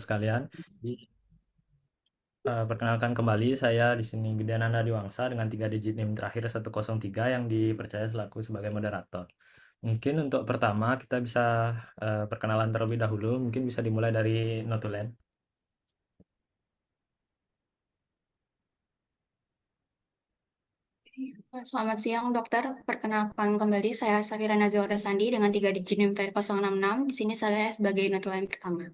sekalian. Perkenalkan kembali, saya di sini Gedeananda Diwangsa dengan 3 digit NIM terakhir 103 yang dipercaya selaku sebagai moderator. Mungkin untuk pertama kita bisa perkenalan terlebih dahulu, mungkin bisa dimulai dari Notulen. Selamat siang, dokter. Perkenalkan kembali, saya Safira Nazora Sandi dengan 3 digit NIM 066. Di sini saya sebagai notulen pertama.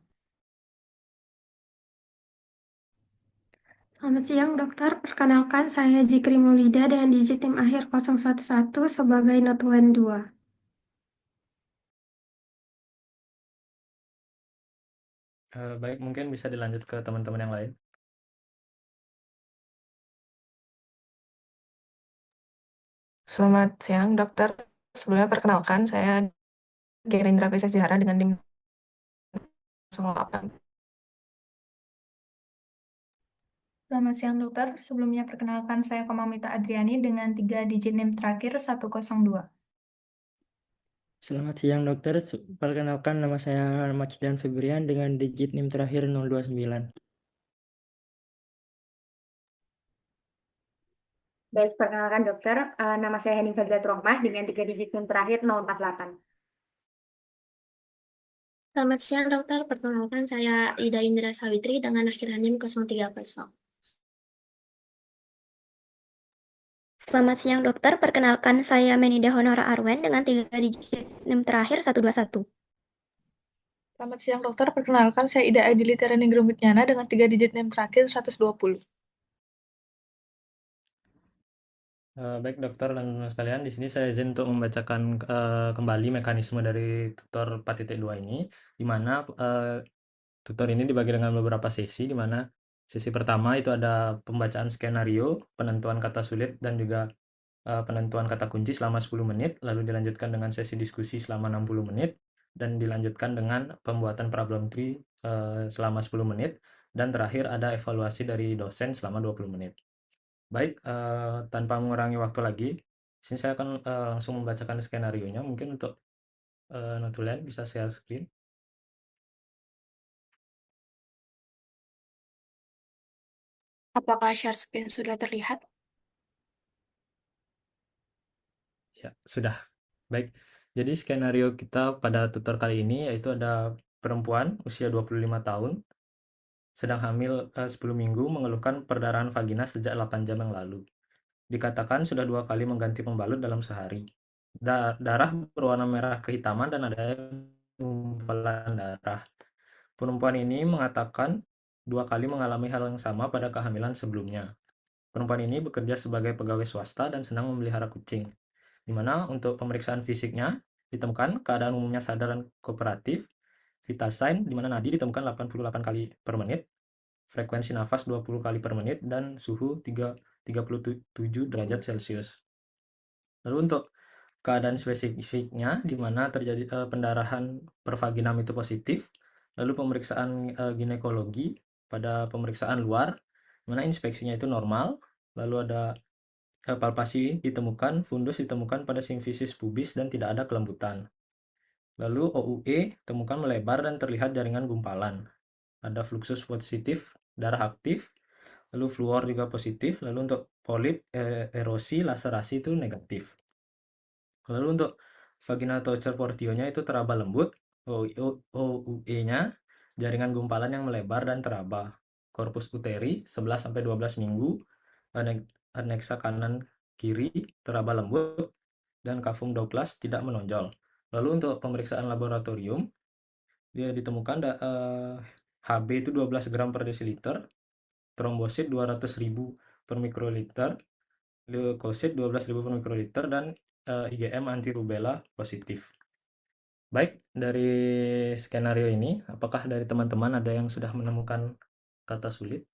Selamat siang, dokter. Perkenalkan, saya Zikri Maulida dengan digit tim akhir 011 sebagai notulen 2. Baik, mungkin bisa dilanjut ke teman-teman yang lain. Selamat siang, dokter. Sebelumnya perkenalkan, saya Gerindra Pisces Jahara dengan NIM 08. Selamat siang dokter, sebelumnya perkenalkan saya Komamita Adriani dengan 3 digit NIM terakhir 102. Selamat siang dokter, perkenalkan nama saya Macidan Febrian dengan digit NIM terakhir 029. Baik, perkenalkan dokter, nama saya Hening Fadlat Rohmah dengan 3 digit NIM terakhir 048. Selamat siang dokter, perkenalkan saya Ida Indra Sawitri dengan akhir NIM 030. Selamat siang dokter, perkenalkan saya Menida Honora Arwen dengan 3 digit NIM terakhir 121. Selamat siang dokter, perkenalkan saya Ida Aidilita Reningrum Widnyana dengan 3 digit NIM terakhir 120. Baik dokter dan teman-teman sekalian, di sini saya izin untuk membacakan kembali mekanisme dari tutor 4.2 ini, di mana tutor ini dibagi dengan beberapa sesi, di mana sesi pertama itu ada pembacaan skenario, penentuan kata sulit, dan juga penentuan kata kunci selama 10 menit, lalu dilanjutkan dengan sesi diskusi selama 60 menit, dan dilanjutkan dengan pembuatan problem tree selama 10 menit, dan terakhir ada evaluasi dari dosen selama 20 menit. Baik, tanpa mengurangi waktu lagi, di sini saya akan langsung membacakan skenario-nya. Mungkin untuk Notulen bisa share screen. Apakah share screen sudah terlihat? Ya, sudah. Baik, jadi skenario kita pada tutor kali ini yaitu ada perempuan usia 25 tahun, sedang hamil 10 minggu, mengeluhkan perdarahan vagina sejak 8 jam yang lalu. Dikatakan sudah 2 kali mengganti pembalut dalam sehari. Darah berwarna merah kehitaman dan ada gumpalan darah. Perempuan ini mengatakan 2 kali mengalami hal yang sama pada kehamilan sebelumnya. Perempuan ini bekerja sebagai pegawai swasta dan senang memelihara kucing, di mana untuk pemeriksaan fisiknya ditemukan keadaan umumnya sadar dan kooperatif, vital sign di mana nadi ditemukan 88 kali per menit, frekuensi nafas 20 kali per menit, dan suhu 37 derajat Celcius. Lalu untuk keadaan spesifiknya di mana terjadi pendarahan per vaginam itu positif, lalu pemeriksaan ginekologi pada pemeriksaan luar, mana inspeksinya itu normal, lalu ada palpasi ditemukan, fundus ditemukan pada simfisis pubis dan tidak ada kelembutan. Lalu OUE temukan melebar dan terlihat jaringan gumpalan. Ada fluxus positif, darah aktif, lalu fluor juga positif, lalu untuk polip, erosi, laserasi itu negatif. Lalu untuk vagina toucher portionya itu teraba lembut, OUE-nya jaringan gumpalan yang melebar dan teraba. Korpus uteri 11-12 minggu, aneksa kanan kiri teraba lembut, dan kavum Douglas tidak menonjol. Lalu untuk pemeriksaan laboratorium, dia ditemukan HB itu 12 gram per desiliter, trombosit 200.000 per mikroliter, leukosit 12.000 per mikroliter, dan IgM anti-rubella positif. Baik, dari skenario ini, apakah dari teman-teman ada yang sudah menemukan kata sulit?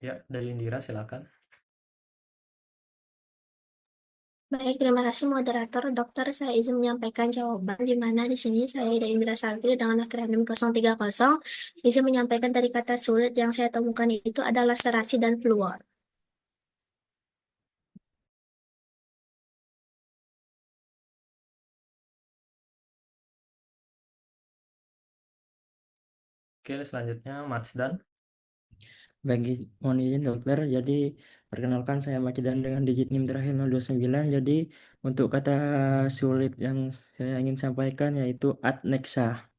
Ya, dari Indira silakan. Baik, terima kasih moderator. Dokter, saya izin menyampaikan jawaban di mana di sini saya Ida Indra Savitri dengan akronim 030 izin menyampaikan dari kata sulit yang saya temukan itu adalah laserasi dan fluor. Oke, selanjutnya Matsdan. Mohon izin dokter, jadi perkenalkan saya Macidan dengan digit NIM terakhir 029. Jadi untuk kata sulit yang saya ingin sampaikan yaitu adnexa.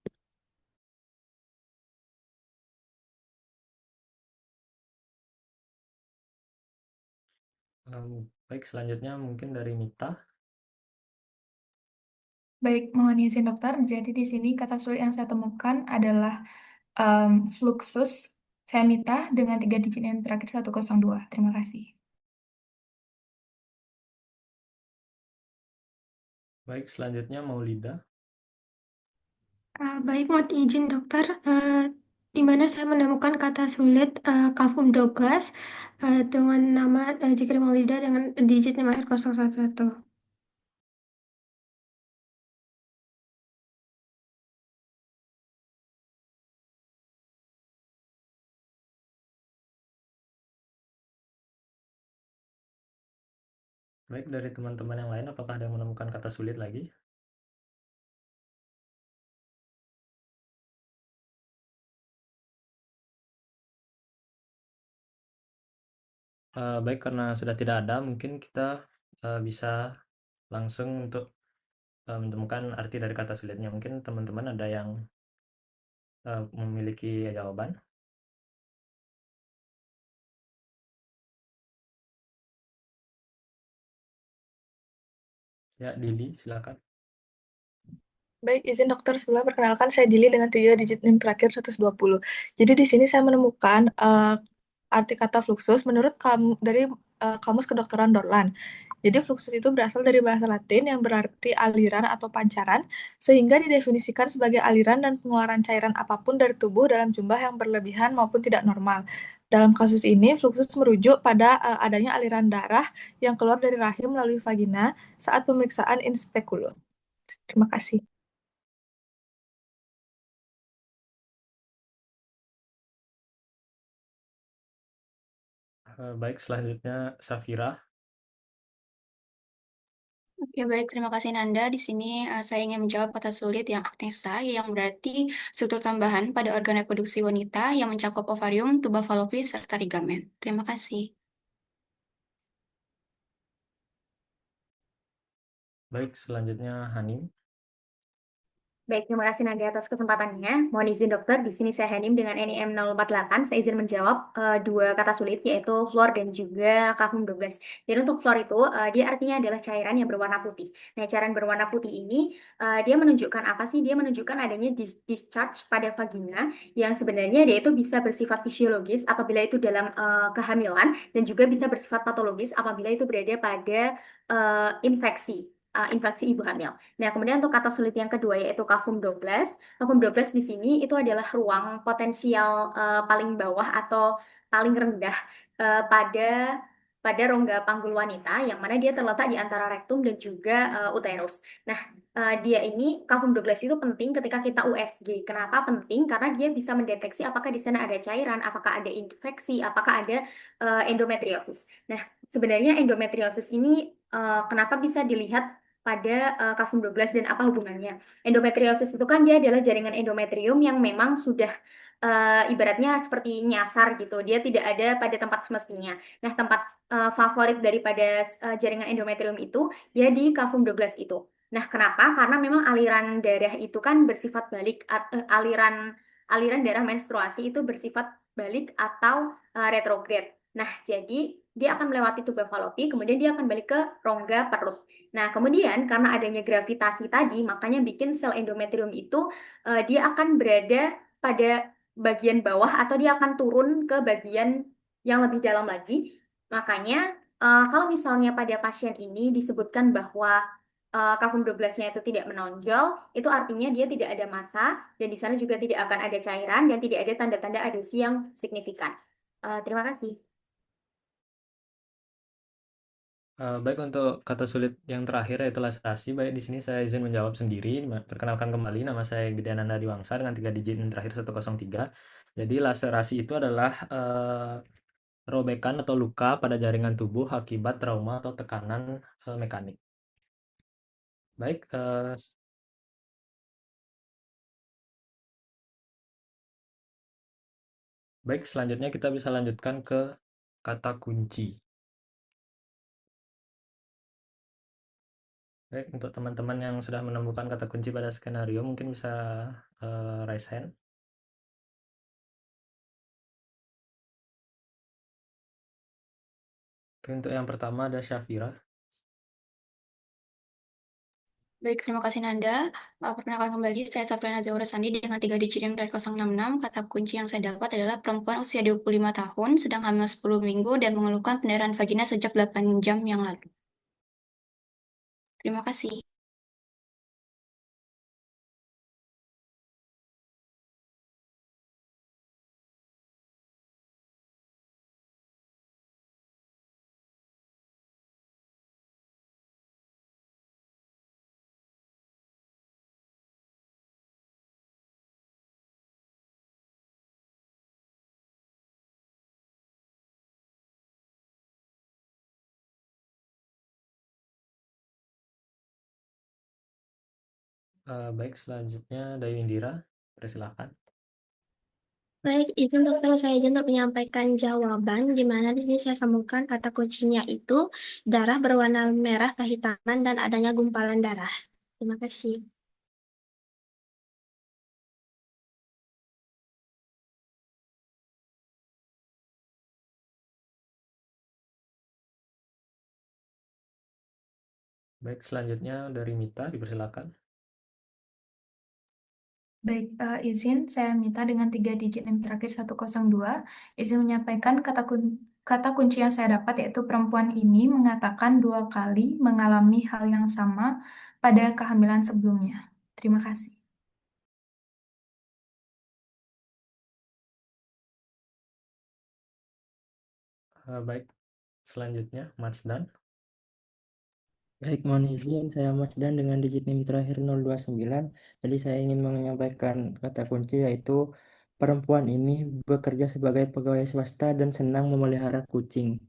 Baik, selanjutnya mungkin dari Mita. Baik, mohon izin dokter. Jadi di sini kata sulit yang saya temukan adalah fluxus semita dengan 3 digit yang terakhir 102. Terima kasih. Baik, selanjutnya Maulida. Baik, mohon izin dokter, di mana saya menemukan kata sulit kafum Douglas dengan nama Zikri Maulida dengan digit 5R011. Baik, dari teman-teman yang lain, apakah ada yang menemukan kata sulit lagi? Baik, karena sudah tidak ada, mungkin kita bisa langsung untuk menemukan arti dari kata sulitnya. Mungkin teman-teman ada yang memiliki jawaban. Ya, Dili, silakan. Baik, izin dokter, sebelumnya perkenalkan saya Dili dengan 3 digit NIM terakhir 120. Jadi di sini saya menemukan arti kata fluxus menurut dari Kamus Kedokteran Dorlan. Jadi fluxus itu berasal dari bahasa Latin yang berarti aliran atau pancaran, sehingga didefinisikan sebagai aliran dan pengeluaran cairan apapun dari tubuh dalam jumlah yang berlebihan maupun tidak normal. Dalam kasus ini, fluxus merujuk pada adanya aliran darah yang keluar dari rahim melalui vagina saat pemeriksaan in speculum. Terima kasih. Baik, selanjutnya Safira. Oke, baik. Terima kasih Nanda. Di sini saya ingin menjawab kata sulit yang adnexa, yang berarti struktur tambahan pada organ reproduksi wanita yang mencakup ovarium, tuba falopis, serta ligamen. Terima kasih. Baik, selanjutnya Hanim. Baik, terima kasih Nadia atas kesempatannya. Mohon izin dokter, di sini saya Hanim dengan NIM 048. Saya izin menjawab dua kata sulit, yaitu fluor dan juga kafum 12. Jadi untuk fluor itu, dia artinya adalah cairan yang berwarna putih. Nah, cairan berwarna putih ini, dia menunjukkan apa sih? Dia menunjukkan adanya discharge pada vagina, yang sebenarnya dia itu bisa bersifat fisiologis apabila itu dalam kehamilan, dan juga bisa bersifat patologis apabila itu berada pada infeksi ibu hamil. Nah, kemudian untuk kata sulit yang kedua yaitu kafum 12. Kafum 12 di sini itu adalah ruang potensial paling bawah atau paling rendah pada rongga panggul wanita yang mana dia terletak di antara rektum dan juga uterus. Nah, dia ini kafum 12 itu penting ketika kita USG. Kenapa penting? Karena dia bisa mendeteksi apakah di sana ada cairan, apakah ada infeksi, apakah ada endometriosis. Nah, sebenarnya endometriosis ini kenapa bisa dilihat pada kafum 12 dan apa hubungannya. Endometriosis itu kan dia adalah jaringan endometrium yang memang sudah ibaratnya seperti nyasar gitu. Dia tidak ada pada tempat semestinya. Nah, tempat favorit daripada jaringan endometrium itu dia di kafum 12 itu. Nah, kenapa? Karena memang aliran darah itu kan bersifat balik, aliran darah menstruasi itu bersifat balik atau retrograde. Nah, jadi dia akan melewati tuba falopi, kemudian dia akan balik ke rongga perut. Nah, kemudian karena adanya gravitasi tadi, makanya bikin sel endometrium itu dia akan berada pada bagian bawah atau dia akan turun ke bagian yang lebih dalam lagi. Makanya kalau misalnya pada pasien ini disebutkan bahwa kafum 12-nya itu tidak menonjol, itu artinya dia tidak ada massa dan di sana juga tidak akan ada cairan dan tidak ada tanda-tanda adesi yang signifikan. Terima kasih. Baik untuk kata sulit yang terakhir yaitu laserasi. Baik di sini saya izin menjawab sendiri. Perkenalkan kembali, nama saya Gediananda Diwangsa dengan 3 digit yang terakhir 103. Jadi laserasi itu adalah robekan atau luka pada jaringan tubuh akibat trauma atau tekanan mekanik. Baik, baik selanjutnya kita bisa lanjutkan ke kata kunci. Baik, untuk teman-teman yang sudah menemukan kata kunci pada skenario mungkin bisa raise hand. Oke, untuk yang pertama ada Syafira. Baik, terima kasih Nanda. Perkenalkan kembali, saya Sapriana Zaura Sandi dengan 3 digit NIM dari 066. Kata kunci yang saya dapat adalah perempuan usia 25 tahun, sedang hamil 10 minggu dan mengeluhkan pendarahan vagina sejak 8 jam yang lalu. Terima kasih. Baik, selanjutnya Dayu Indira, persilahkan. Baik, itu dokter saya izin untuk menyampaikan jawaban, di mana di sini saya temukan kata kuncinya itu darah berwarna merah kehitaman dan adanya gumpalan darah. Terima kasih. Baik, selanjutnya dari Mita, dipersilakan. Baik, izin saya minta dengan 3 digit NIM terakhir 102, izin menyampaikan kata kunci yang saya dapat yaitu perempuan ini mengatakan 2 kali mengalami hal yang sama pada kehamilan sebelumnya. Terima kasih. Baik, selanjutnya Matsdan. Baik, mohon izin saya Mas Dan dengan digit NIM terakhir 029. Jadi saya ingin menyampaikan kata kunci yaitu perempuan ini bekerja sebagai pegawai swasta dan senang memelihara kucing.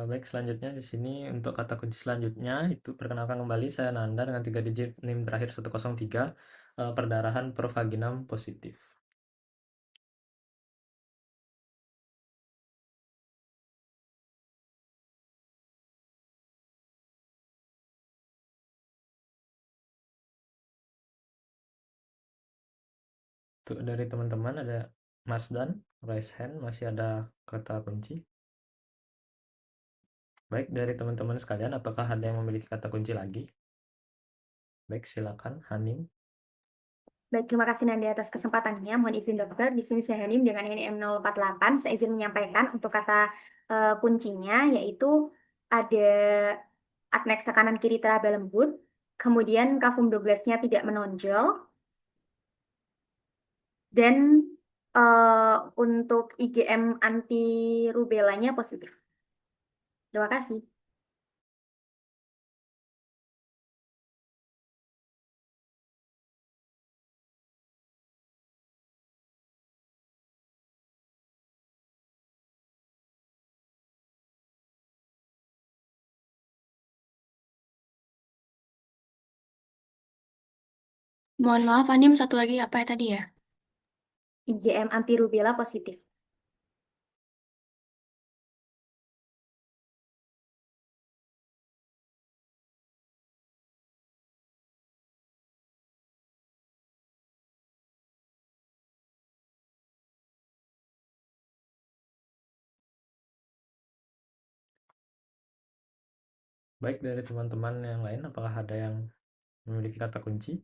Baik, selanjutnya di sini untuk kata kunci selanjutnya itu perkenalkan kembali saya Nanda dengan 3 digit NIM terakhir 103, perdarahan provaginam positif. Untuk dari teman-teman ada Mas Dan, raise hand, masih ada kata kunci. Baik, dari teman-teman sekalian, apakah ada yang memiliki kata kunci lagi? Baik, silakan, Hanim. Baik, terima kasih Nanda atas kesempatannya. Mohon izin dokter, di sini saya Hanim dengan NIM 048. Saya izin menyampaikan untuk kata kuncinya, yaitu ada adneksa kanan kiri teraba lembut, kemudian kavum Douglasnya tidak menonjol, dan untuk IgM anti rubelanya positif. Terima kasih. Mohon maaf, Anim, satu lagi apa ya tadi ya? IgM anti rubella positif. Baik, dari teman-teman yang lain, apakah ada yang memiliki kata kunci?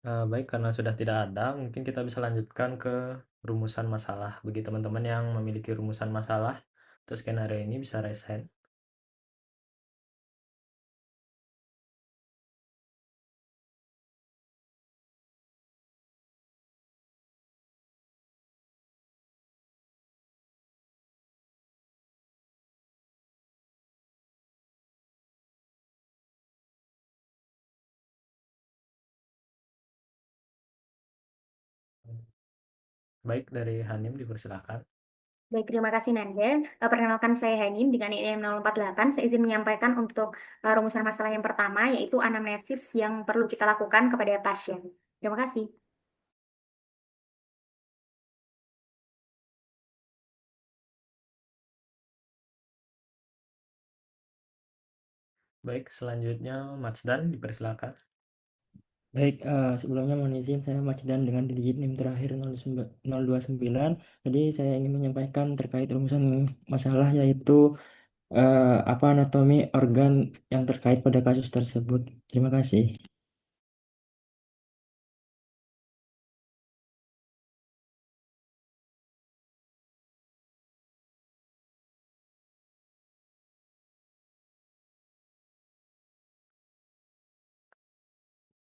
Baik, karena sudah tidak ada, mungkin kita bisa lanjutkan ke rumusan masalah. Bagi teman-teman yang memiliki rumusan masalah atau skenario ini bisa raise hand. Baik, dari Hanim dipersilakan. Baik, terima kasih Nanda. Perkenalkan saya Hanim dengan IM 048. Saya izin menyampaikan untuk rumusan masalah yang pertama, yaitu anamnesis yang perlu kita lakukan kepada pasien. Terima kasih. Baik, selanjutnya Matsdan dipersilakan. Baik, sebelumnya mohon izin saya Majdan dengan digit NIM terakhir 029. Jadi saya ingin menyampaikan terkait rumusan masalah yaitu apa anatomi organ yang terkait pada kasus tersebut. Terima kasih.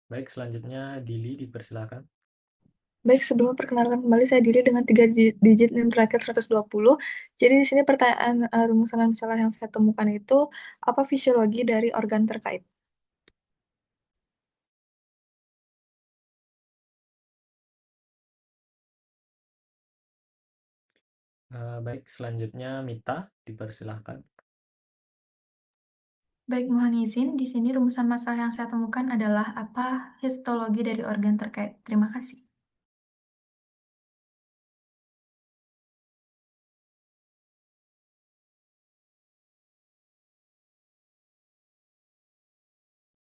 Baik, selanjutnya Dili dipersilakan. Baik, sebelum perkenalkan kembali saya diri dengan 3 digit NIM terakhir 120. Jadi di sini pertanyaan rumusan masalah yang saya temukan itu apa fisiologi dari organ terkait? Baik, selanjutnya Mita dipersilakan. Baik, mohon izin. Di sini rumusan masalah yang saya temukan adalah apa histologi dari organ terkait. Terima kasih.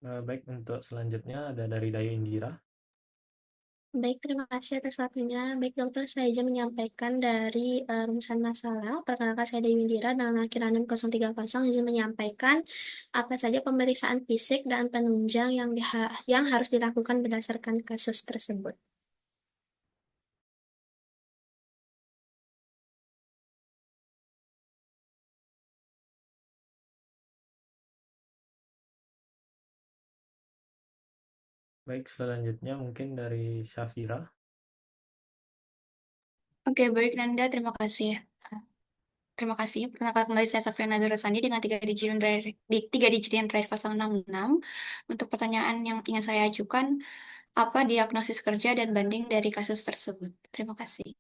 Baik, untuk selanjutnya ada dari Dayu Indira. Baik, terima kasih atas waktunya. Baik, dokter, saya izin menyampaikan dari rumusan masalah. Perkenalkan saya Dewi Indira dengan akhiran 030, izin menyampaikan apa saja pemeriksaan fisik dan penunjang yang harus dilakukan berdasarkan kasus tersebut. Baik, selanjutnya mungkin dari Syafira. Oke, baik Nanda, terima kasih. Terima kasih. Perkenalkan kembali saya Safrina Durrasani dengan 3 digit yang terakhir 066. Untuk pertanyaan yang ingin saya ajukan, apa diagnosis kerja dan banding dari kasus tersebut? Terima kasih.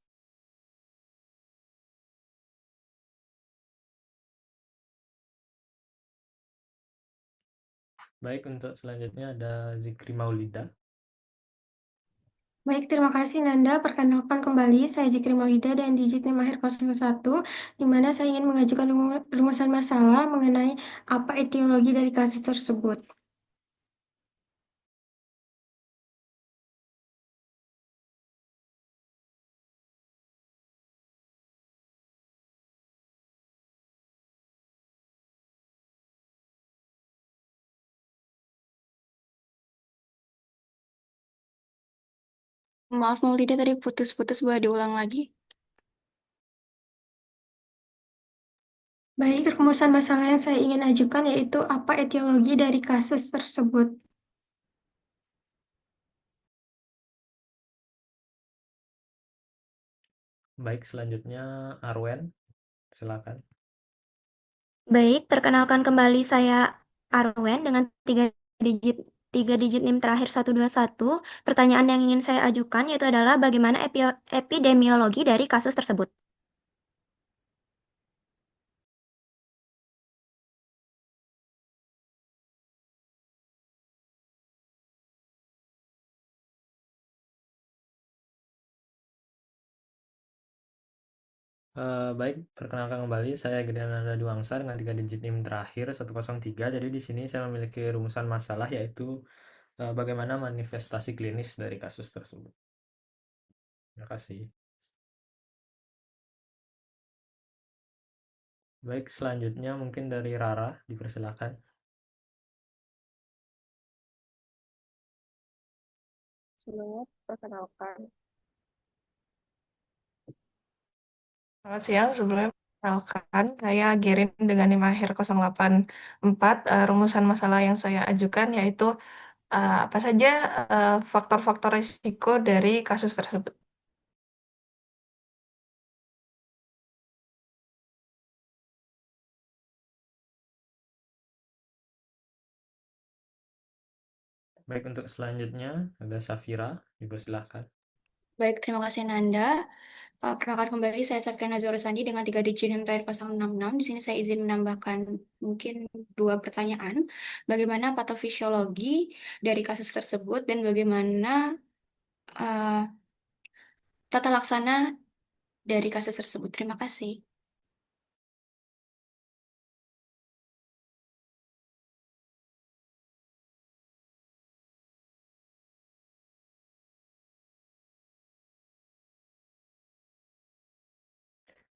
Baik, untuk selanjutnya ada Zikri Maulida. Baik, terima kasih Nanda. Perkenalkan kembali, saya Zikri Maulida dan digit NIM akhir 01, di mana saya ingin mengajukan rumusan masalah mengenai apa etiologi dari kasus tersebut. Maaf Maulida, tadi putus-putus, boleh diulang lagi? Baik, rumusan masalah yang saya ingin ajukan yaitu apa etiologi dari kasus tersebut. Baik, selanjutnya Arwen. Silakan. Baik, perkenalkan kembali saya Arwen dengan digit 3 digit NIM terakhir 121. Pertanyaan yang ingin saya ajukan yaitu adalah bagaimana epidemiologi dari kasus tersebut. Baik, perkenalkan kembali saya Gedananda Duangsa dengan 3 digit NIM terakhir 103. Jadi di sini saya memiliki rumusan masalah yaitu bagaimana manifestasi klinis dari kasus tersebut. Terima kasih. Baik, selanjutnya mungkin dari Rara dipersilakan. Sebelumnya, perkenalkan. Selamat siang, sebelumnya perkenalkan, saya Gerin dengan NIM akhir 084. Rumusan masalah yang saya ajukan yaitu apa saja faktor-faktor risiko dari kasus tersebut. Baik, untuk selanjutnya ada Safira, juga silahkan. Baik, terima kasih Nanda. Perkenalkan kembali, saya Safriana Zahra Sandi dengan 3 digit NIM terakhir 066. Di sini saya izin menambahkan mungkin 2 pertanyaan. Bagaimana patofisiologi dari kasus tersebut dan bagaimana uh, tata laksana dari kasus tersebut? Terima kasih.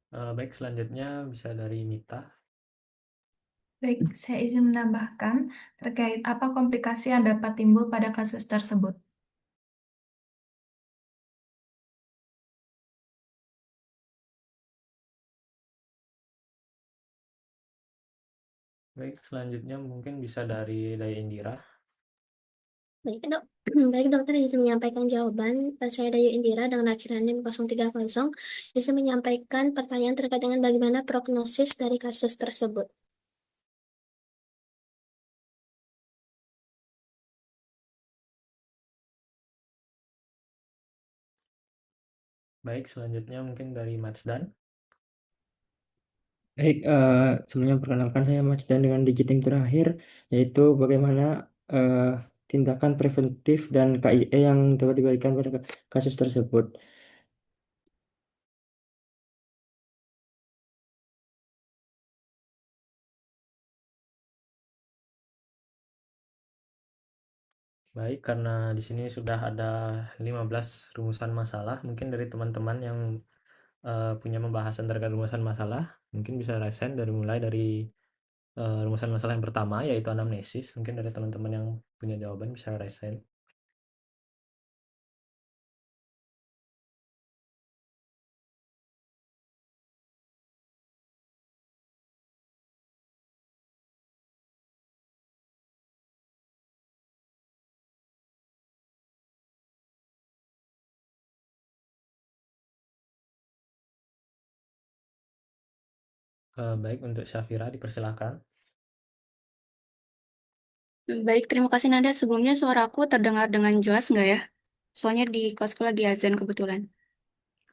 Baik, selanjutnya bisa dari Mita. Baik, saya izin menambahkan terkait apa komplikasi yang dapat timbul pada kasus tersebut. Baik, selanjutnya mungkin bisa dari Daya Indira. Baik, dok. Baik, dokter izin menyampaikan jawaban. Saya Dayu Indira dengan akhirannya 030. Izin menyampaikan pertanyaan terkait dengan bagaimana prognosis dari kasus tersebut. Baik, selanjutnya mungkin dari Matsdan. Baik, sebelumnya perkenalkan saya Mas dan dengan digit yang terakhir, yaitu bagaimana eh, tindakan preventif dan KIE yang dapat diberikan pada kasus tersebut. Baik, karena di sini sudah ada 15 rumusan masalah, mungkin dari teman-teman yang punya pembahasan terkait rumusan masalah, mungkin bisa resen mulai dari rumusan masalah yang pertama, yaitu anamnesis. Mungkin dari teman-teman yang punya jawaban bisa resen. Baik, untuk Syafira dipersilakan. Baik, terima kasih Nanda. Sebelumnya suara aku terdengar dengan jelas nggak ya? Soalnya di kosku lagi azan kebetulan.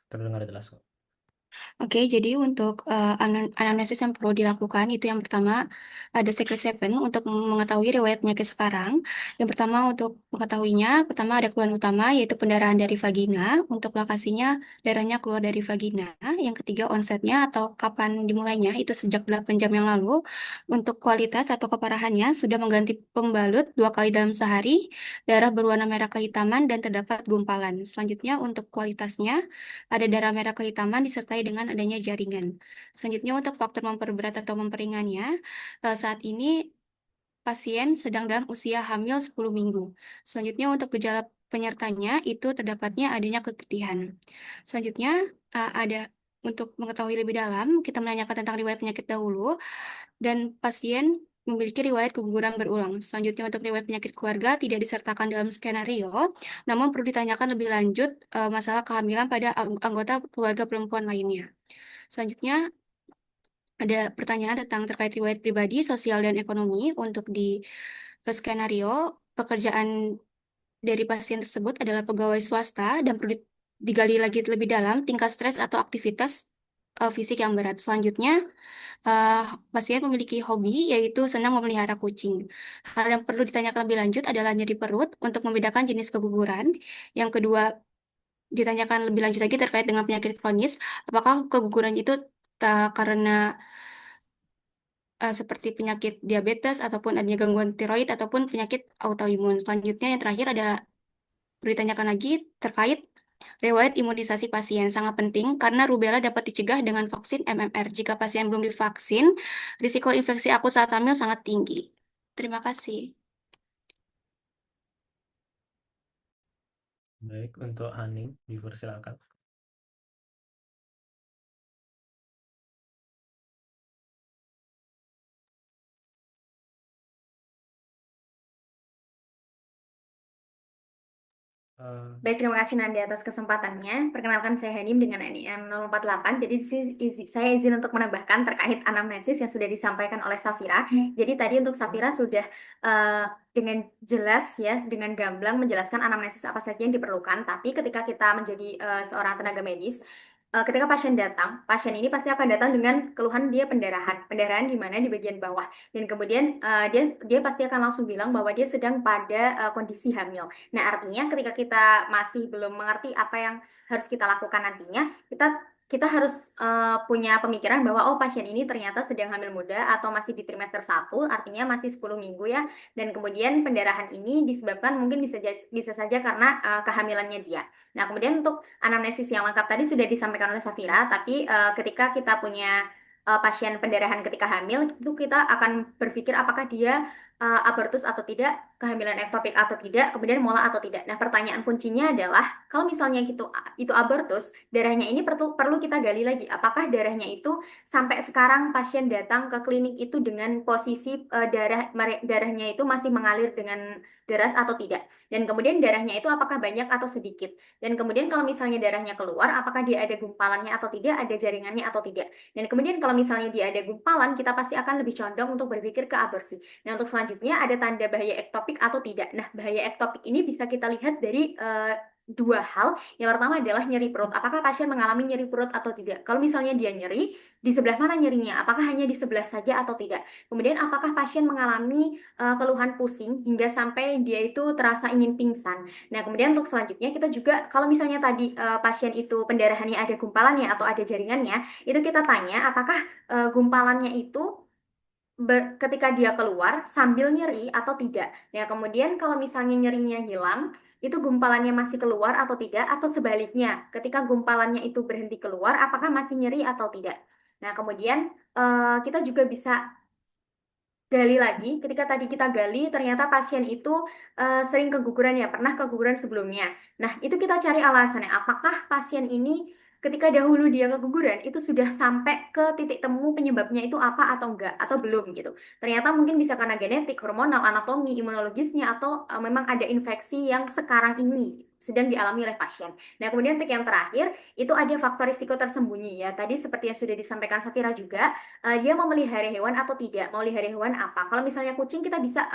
Terdengar jelas kok. Oke, jadi untuk anamnesis yang perlu dilakukan itu yang pertama ada Secret Seven untuk mengetahui riwayat penyakit sekarang. Yang pertama untuk mengetahuinya, pertama ada keluhan utama yaitu pendarahan dari vagina. Untuk lokasinya darahnya keluar dari vagina. Yang ketiga onsetnya atau kapan dimulainya itu sejak 8 jam yang lalu. Untuk kualitas atau keparahannya sudah mengganti pembalut 2 kali dalam sehari, darah berwarna merah kehitaman dan terdapat gumpalan. Selanjutnya untuk kualitasnya ada darah merah kehitaman disertai dengan adanya jaringan. Selanjutnya untuk faktor memperberat atau memperingannya, saat ini pasien sedang dalam usia hamil 10 minggu. Selanjutnya untuk gejala penyertanya itu terdapatnya adanya keputihan. Selanjutnya ada untuk mengetahui lebih dalam, kita menanyakan tentang riwayat penyakit dahulu dan pasien memiliki riwayat keguguran berulang. Selanjutnya untuk riwayat penyakit keluarga tidak disertakan dalam skenario, namun perlu ditanyakan lebih lanjut masalah kehamilan pada anggota keluarga perempuan lainnya. Selanjutnya ada pertanyaan tentang terkait riwayat pribadi, sosial, dan ekonomi untuk di skenario pekerjaan dari pasien tersebut adalah pegawai swasta dan perlu digali lagi lebih dalam tingkat stres atau aktivitas fisik yang berat. Selanjutnya, eh, pasien memiliki hobi yaitu senang memelihara kucing. Hal yang perlu ditanyakan lebih lanjut adalah nyeri perut untuk membedakan jenis keguguran. Yang kedua, ditanyakan lebih lanjut lagi terkait dengan penyakit kronis. Apakah keguguran itu karena seperti penyakit diabetes ataupun adanya gangguan tiroid ataupun penyakit autoimun. Selanjutnya yang terakhir ada perlu ditanyakan lagi terkait riwayat imunisasi pasien. Sangat penting karena rubella dapat dicegah dengan vaksin MMR. Jika pasien belum divaksin, risiko infeksi akut saat hamil sangat tinggi. Terima kasih. Baik, untuk Hani, dipersilakan. Baik, terima kasih Nanda atas kesempatannya. Perkenalkan saya Hanim dengan NIM 048. Jadi saya izin untuk menambahkan terkait anamnesis yang sudah disampaikan oleh Safira. Jadi tadi untuk Safira sudah dengan jelas ya, dengan gamblang menjelaskan anamnesis apa saja yang diperlukan. Tapi ketika kita menjadi seorang tenaga medis, ketika pasien datang, pasien ini pasti akan datang dengan keluhan dia pendarahan di mana di bagian bawah. Dan kemudian dia pasti akan langsung bilang bahwa dia sedang pada kondisi hamil. Nah, artinya ketika kita masih belum mengerti apa yang harus kita lakukan nantinya, kita harus punya pemikiran bahwa oh pasien ini ternyata sedang hamil muda atau masih di trimester 1, artinya masih 10 minggu ya. Dan kemudian pendarahan ini disebabkan mungkin bisa saja karena kehamilannya dia. Nah, kemudian untuk anamnesis yang lengkap tadi sudah disampaikan oleh Safira, tapi ketika kita punya pasien pendarahan ketika hamil, itu kita akan berpikir apakah dia abortus atau tidak, kehamilan ektopik atau tidak, kemudian mola atau tidak. Nah, pertanyaan kuncinya adalah kalau misalnya itu abortus, darahnya ini perlu kita gali lagi. Apakah darahnya itu sampai sekarang pasien datang ke klinik itu dengan posisi darahnya itu masih mengalir dengan deras atau tidak? Dan kemudian darahnya itu apakah banyak atau sedikit? Dan kemudian kalau misalnya darahnya keluar, apakah dia ada gumpalannya atau tidak, ada jaringannya atau tidak? Dan kemudian kalau misalnya dia ada gumpalan, kita pasti akan lebih condong untuk berpikir ke aborsi. Nah, untuk selanjutnya ada tanda bahaya ektopik atau tidak. Nah, bahaya ektopik ini bisa kita lihat dari dua hal. Yang pertama adalah nyeri perut. Apakah pasien mengalami nyeri perut atau tidak? Kalau misalnya dia nyeri, di sebelah mana nyerinya? Apakah hanya di sebelah saja atau tidak? Kemudian apakah pasien mengalami keluhan pusing hingga sampai dia itu terasa ingin pingsan? Nah, kemudian untuk selanjutnya kita juga kalau misalnya tadi pasien itu pendarahannya ada gumpalannya atau ada jaringannya, itu kita tanya apakah gumpalannya itu ketika dia keluar sambil nyeri atau tidak. Ya, kemudian kalau misalnya nyerinya hilang, itu gumpalannya masih keluar atau tidak, atau sebaliknya, ketika gumpalannya itu berhenti keluar, apakah masih nyeri atau tidak. Nah, kemudian kita juga bisa gali lagi, ketika tadi kita gali, ternyata pasien itu sering keguguran ya, pernah keguguran sebelumnya. Nah, itu kita cari alasannya. Apakah pasien ini ketika dahulu dia keguguran, itu sudah sampai ke titik temu penyebabnya itu apa atau enggak, atau belum gitu. Ternyata mungkin bisa karena genetik, hormonal, anatomi, imunologisnya, atau memang ada infeksi yang sekarang ini sedang dialami oleh pasien. Nah, kemudian untuk yang terakhir, itu ada faktor risiko tersembunyi ya. Tadi seperti yang sudah disampaikan Safira juga, dia mau melihara hewan atau tidak, mau melihara hewan apa. Kalau misalnya kucing kita bisa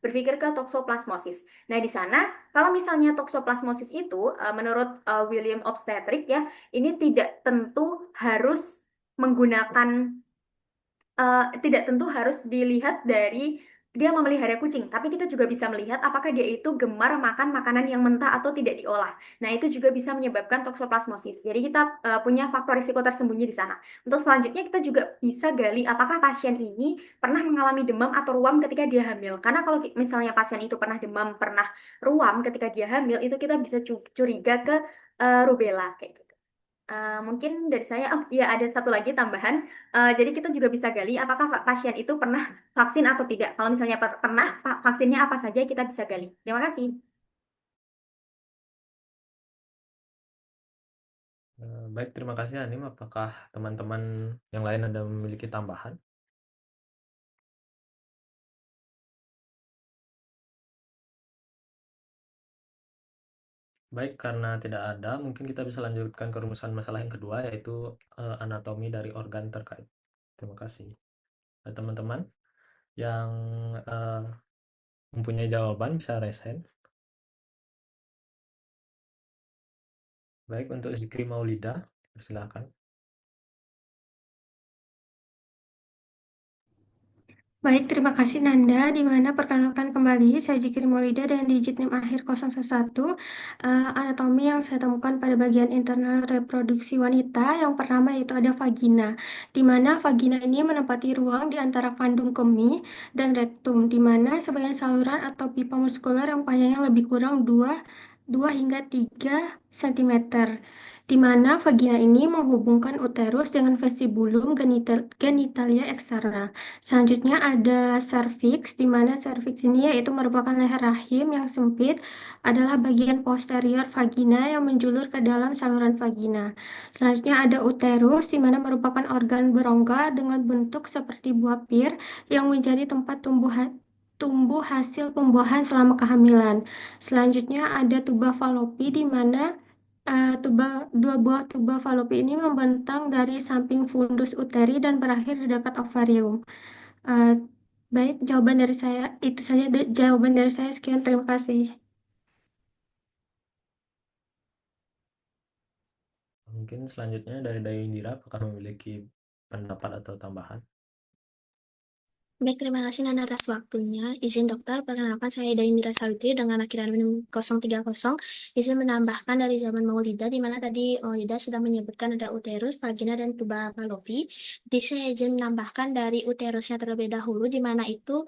berpikir ke toxoplasmosis. Nah, di sana kalau misalnya toxoplasmosis itu menurut William Obstetric ya, ini tidak tentu harus dilihat dari dia memelihara kucing, tapi kita juga bisa melihat apakah dia itu gemar makan makanan yang mentah atau tidak diolah. Nah, itu juga bisa menyebabkan toxoplasmosis. Jadi kita punya faktor risiko tersembunyi di sana. Untuk selanjutnya kita juga bisa gali apakah pasien ini pernah mengalami demam atau ruam ketika dia hamil. Karena kalau misalnya pasien itu pernah demam, pernah ruam ketika dia hamil, itu kita bisa curiga ke rubella kayak gitu. Mungkin dari saya, oh iya ada satu lagi tambahan. Jadi kita juga bisa gali apakah pasien itu pernah vaksin atau tidak. Kalau misalnya pernah, vaksinnya apa saja kita bisa gali. Terima kasih. Baik, terima kasih Anim. Apakah teman-teman yang lain ada memiliki tambahan? Baik, karena tidak ada, mungkin kita bisa lanjutkan ke rumusan masalah yang kedua, yaitu anatomi dari organ terkait. Terima kasih. Nah, teman-teman yang mempunyai jawaban bisa raise hand. Baik, untuk Zikri Maulida, silakan. Baik, terima kasih Nanda. Di mana perkenalkan kembali, saya Zikri Maulida dengan digit NIM akhir 011. Anatomi yang saya temukan pada bagian internal reproduksi wanita, yang pertama yaitu ada vagina. Di mana vagina ini menempati ruang di antara kandung kemih dan rektum, di mana sebagian saluran atau pipa muskular yang panjangnya lebih kurang 2 hingga 3 cm. di mana vagina ini menghubungkan uterus dengan vestibulum genitalia eksterna. Selanjutnya ada cervix, di mana cervix ini yaitu merupakan leher rahim yang sempit, adalah bagian posterior vagina yang menjulur ke dalam saluran vagina. Selanjutnya ada uterus, di mana merupakan organ berongga dengan bentuk seperti buah pir yang menjadi tempat tumbuh hasil pembuahan selama kehamilan. Selanjutnya ada tuba falopi, di mana dua buah tuba falopi ini membentang dari samping fundus uteri dan berakhir di dekat ovarium. Eh, Baik, jawaban dari saya itu saja. Jawaban dari saya sekian, terima kasih. Mungkin selanjutnya dari Dayu Indira, apakah memiliki pendapat atau tambahan? Baik, terima kasih Nanda atas waktunya. Izin dokter, perkenalkan saya Indra Sawitri dengan akhiran 030. Izin menambahkan dari zaman Maulida, di mana tadi Maulida sudah menyebutkan ada uterus, vagina, dan tuba fallopi. Di saya izin menambahkan dari uterusnya terlebih dahulu, di mana itu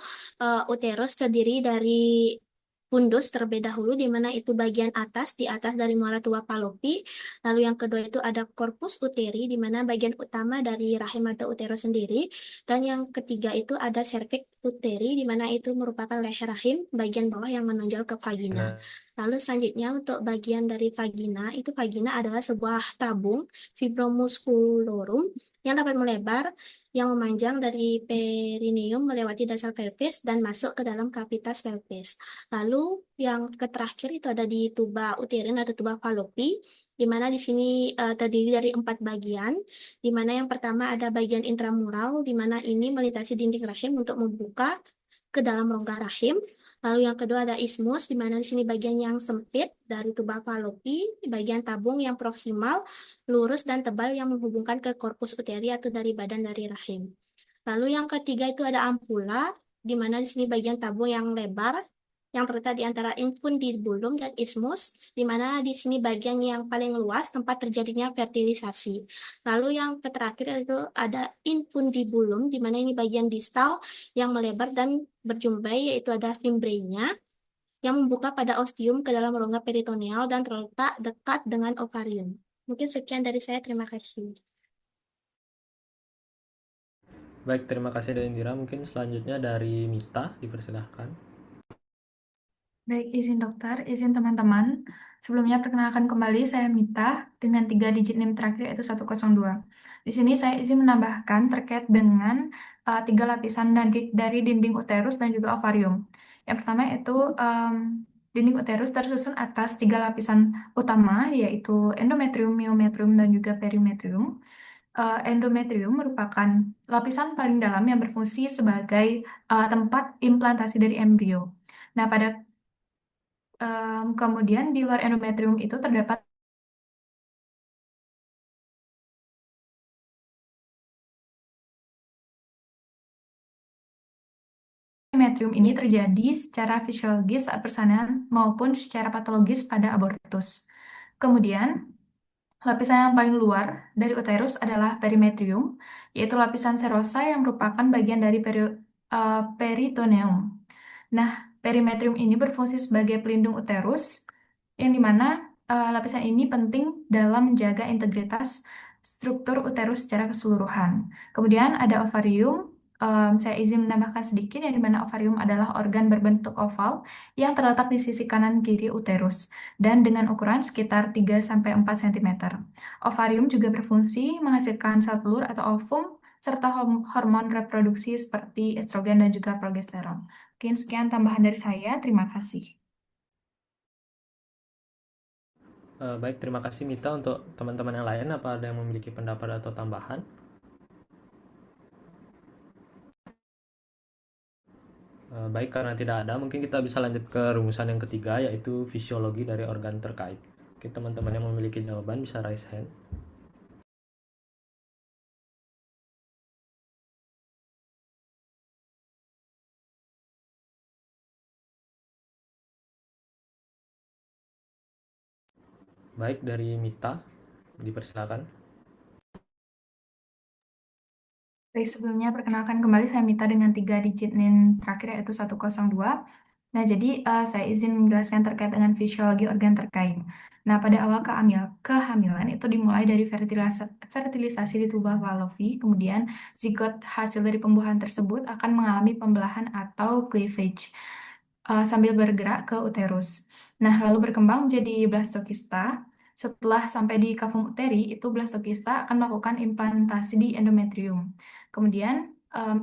uterus terdiri dari fundus terlebih dahulu, di mana itu bagian atas, di atas dari muara tuba fallopi. Lalu yang kedua itu ada corpus uteri, di mana bagian utama dari rahim atau uterus sendiri. Dan yang ketiga itu ada cervix uteri, di mana itu merupakan leher rahim bagian bawah yang menonjol ke vagina. Nah, Lalu selanjutnya untuk bagian dari vagina, itu vagina adalah sebuah tabung fibromusculorum yang dapat melebar, yang memanjang dari perineum melewati dasar pelvis dan masuk ke dalam kavitas pelvis. Lalu yang terakhir itu ada di tuba uterin atau tuba fallopi, di mana di sini terdiri dari 4 bagian, di mana yang pertama ada bagian intramural, di mana ini melintasi dinding rahim untuk membuka ke dalam rongga rahim. Lalu yang kedua ada ismus, di mana di sini bagian yang sempit dari tuba fallopi, bagian tabung yang proksimal, lurus dan tebal yang menghubungkan ke korpus uteri atau dari badan dari rahim. Lalu yang ketiga itu ada ampula, di mana di sini bagian tabung yang lebar, yang terletak di antara infundibulum dan ismus, di mana di sini bagian yang paling luas tempat terjadinya fertilisasi. Lalu yang terakhir itu ada infundibulum, di mana ini bagian distal yang melebar dan berjumpai, yaitu ada fimbrinya, yang membuka pada ostium ke dalam rongga peritoneal dan terletak dekat dengan ovarium. Mungkin sekian dari saya, terima kasih. baik, terima kasih Dayu Indira. Mungkin selanjutnya dari Mita, dipersilahkan. Baik, izin dokter, izin teman-teman. Sebelumnya perkenalkan kembali, saya Mita dengan 3 digit NIM terakhir yaitu 102. Di sini saya izin menambahkan terkait dengan 3 lapisan dari dinding uterus dan juga ovarium. Yang pertama yaitu dinding uterus tersusun atas 3 lapisan utama, yaitu endometrium, myometrium, dan juga perimetrium. Endometrium merupakan lapisan paling dalam yang berfungsi sebagai tempat implantasi dari embrio. Nah, kemudian di luar endometrium itu terdapat endometrium ini terjadi secara fisiologis saat persalinan maupun secara patologis pada abortus. Kemudian, lapisan yang paling luar dari uterus adalah perimetrium, yaitu lapisan serosa yang merupakan bagian dari peritoneum. Nah, perimetrium ini berfungsi sebagai pelindung uterus, yang dimana lapisan ini penting dalam menjaga integritas struktur uterus secara keseluruhan. Kemudian ada ovarium. Saya izin menambahkan sedikit, yang dimana ovarium adalah organ berbentuk oval yang terletak di sisi kanan kiri uterus dan dengan ukuran sekitar 3-4 cm. Ovarium juga berfungsi menghasilkan sel telur atau ovum serta hormon reproduksi seperti estrogen dan juga progesteron. Mungkin sekian tambahan dari saya. Terima kasih. Baik, terima kasih Mita. Untuk teman-teman yang lain, apa ada yang memiliki pendapat atau tambahan? Baik, karena tidak ada, mungkin kita bisa lanjut ke rumusan yang ketiga, yaitu fisiologi dari organ terkait. Oke, teman-teman yang memiliki jawaban bisa raise hand. Baik, dari Mita, dipersilakan. Baik, sebelumnya perkenalkan kembali saya Mita dengan 3 digit NIN terakhir yaitu 102. Nah, jadi saya izin menjelaskan terkait dengan fisiologi organ terkait. Nah, pada awal kehamilan itu dimulai dari fertilisasi di tuba Fallopi, kemudian zigot hasil dari pembuahan tersebut akan mengalami pembelahan atau cleavage sambil bergerak ke uterus. Nah, lalu berkembang menjadi blastokista. Setelah sampai di kavum uteri, itu blastokista akan melakukan implantasi di endometrium. Kemudian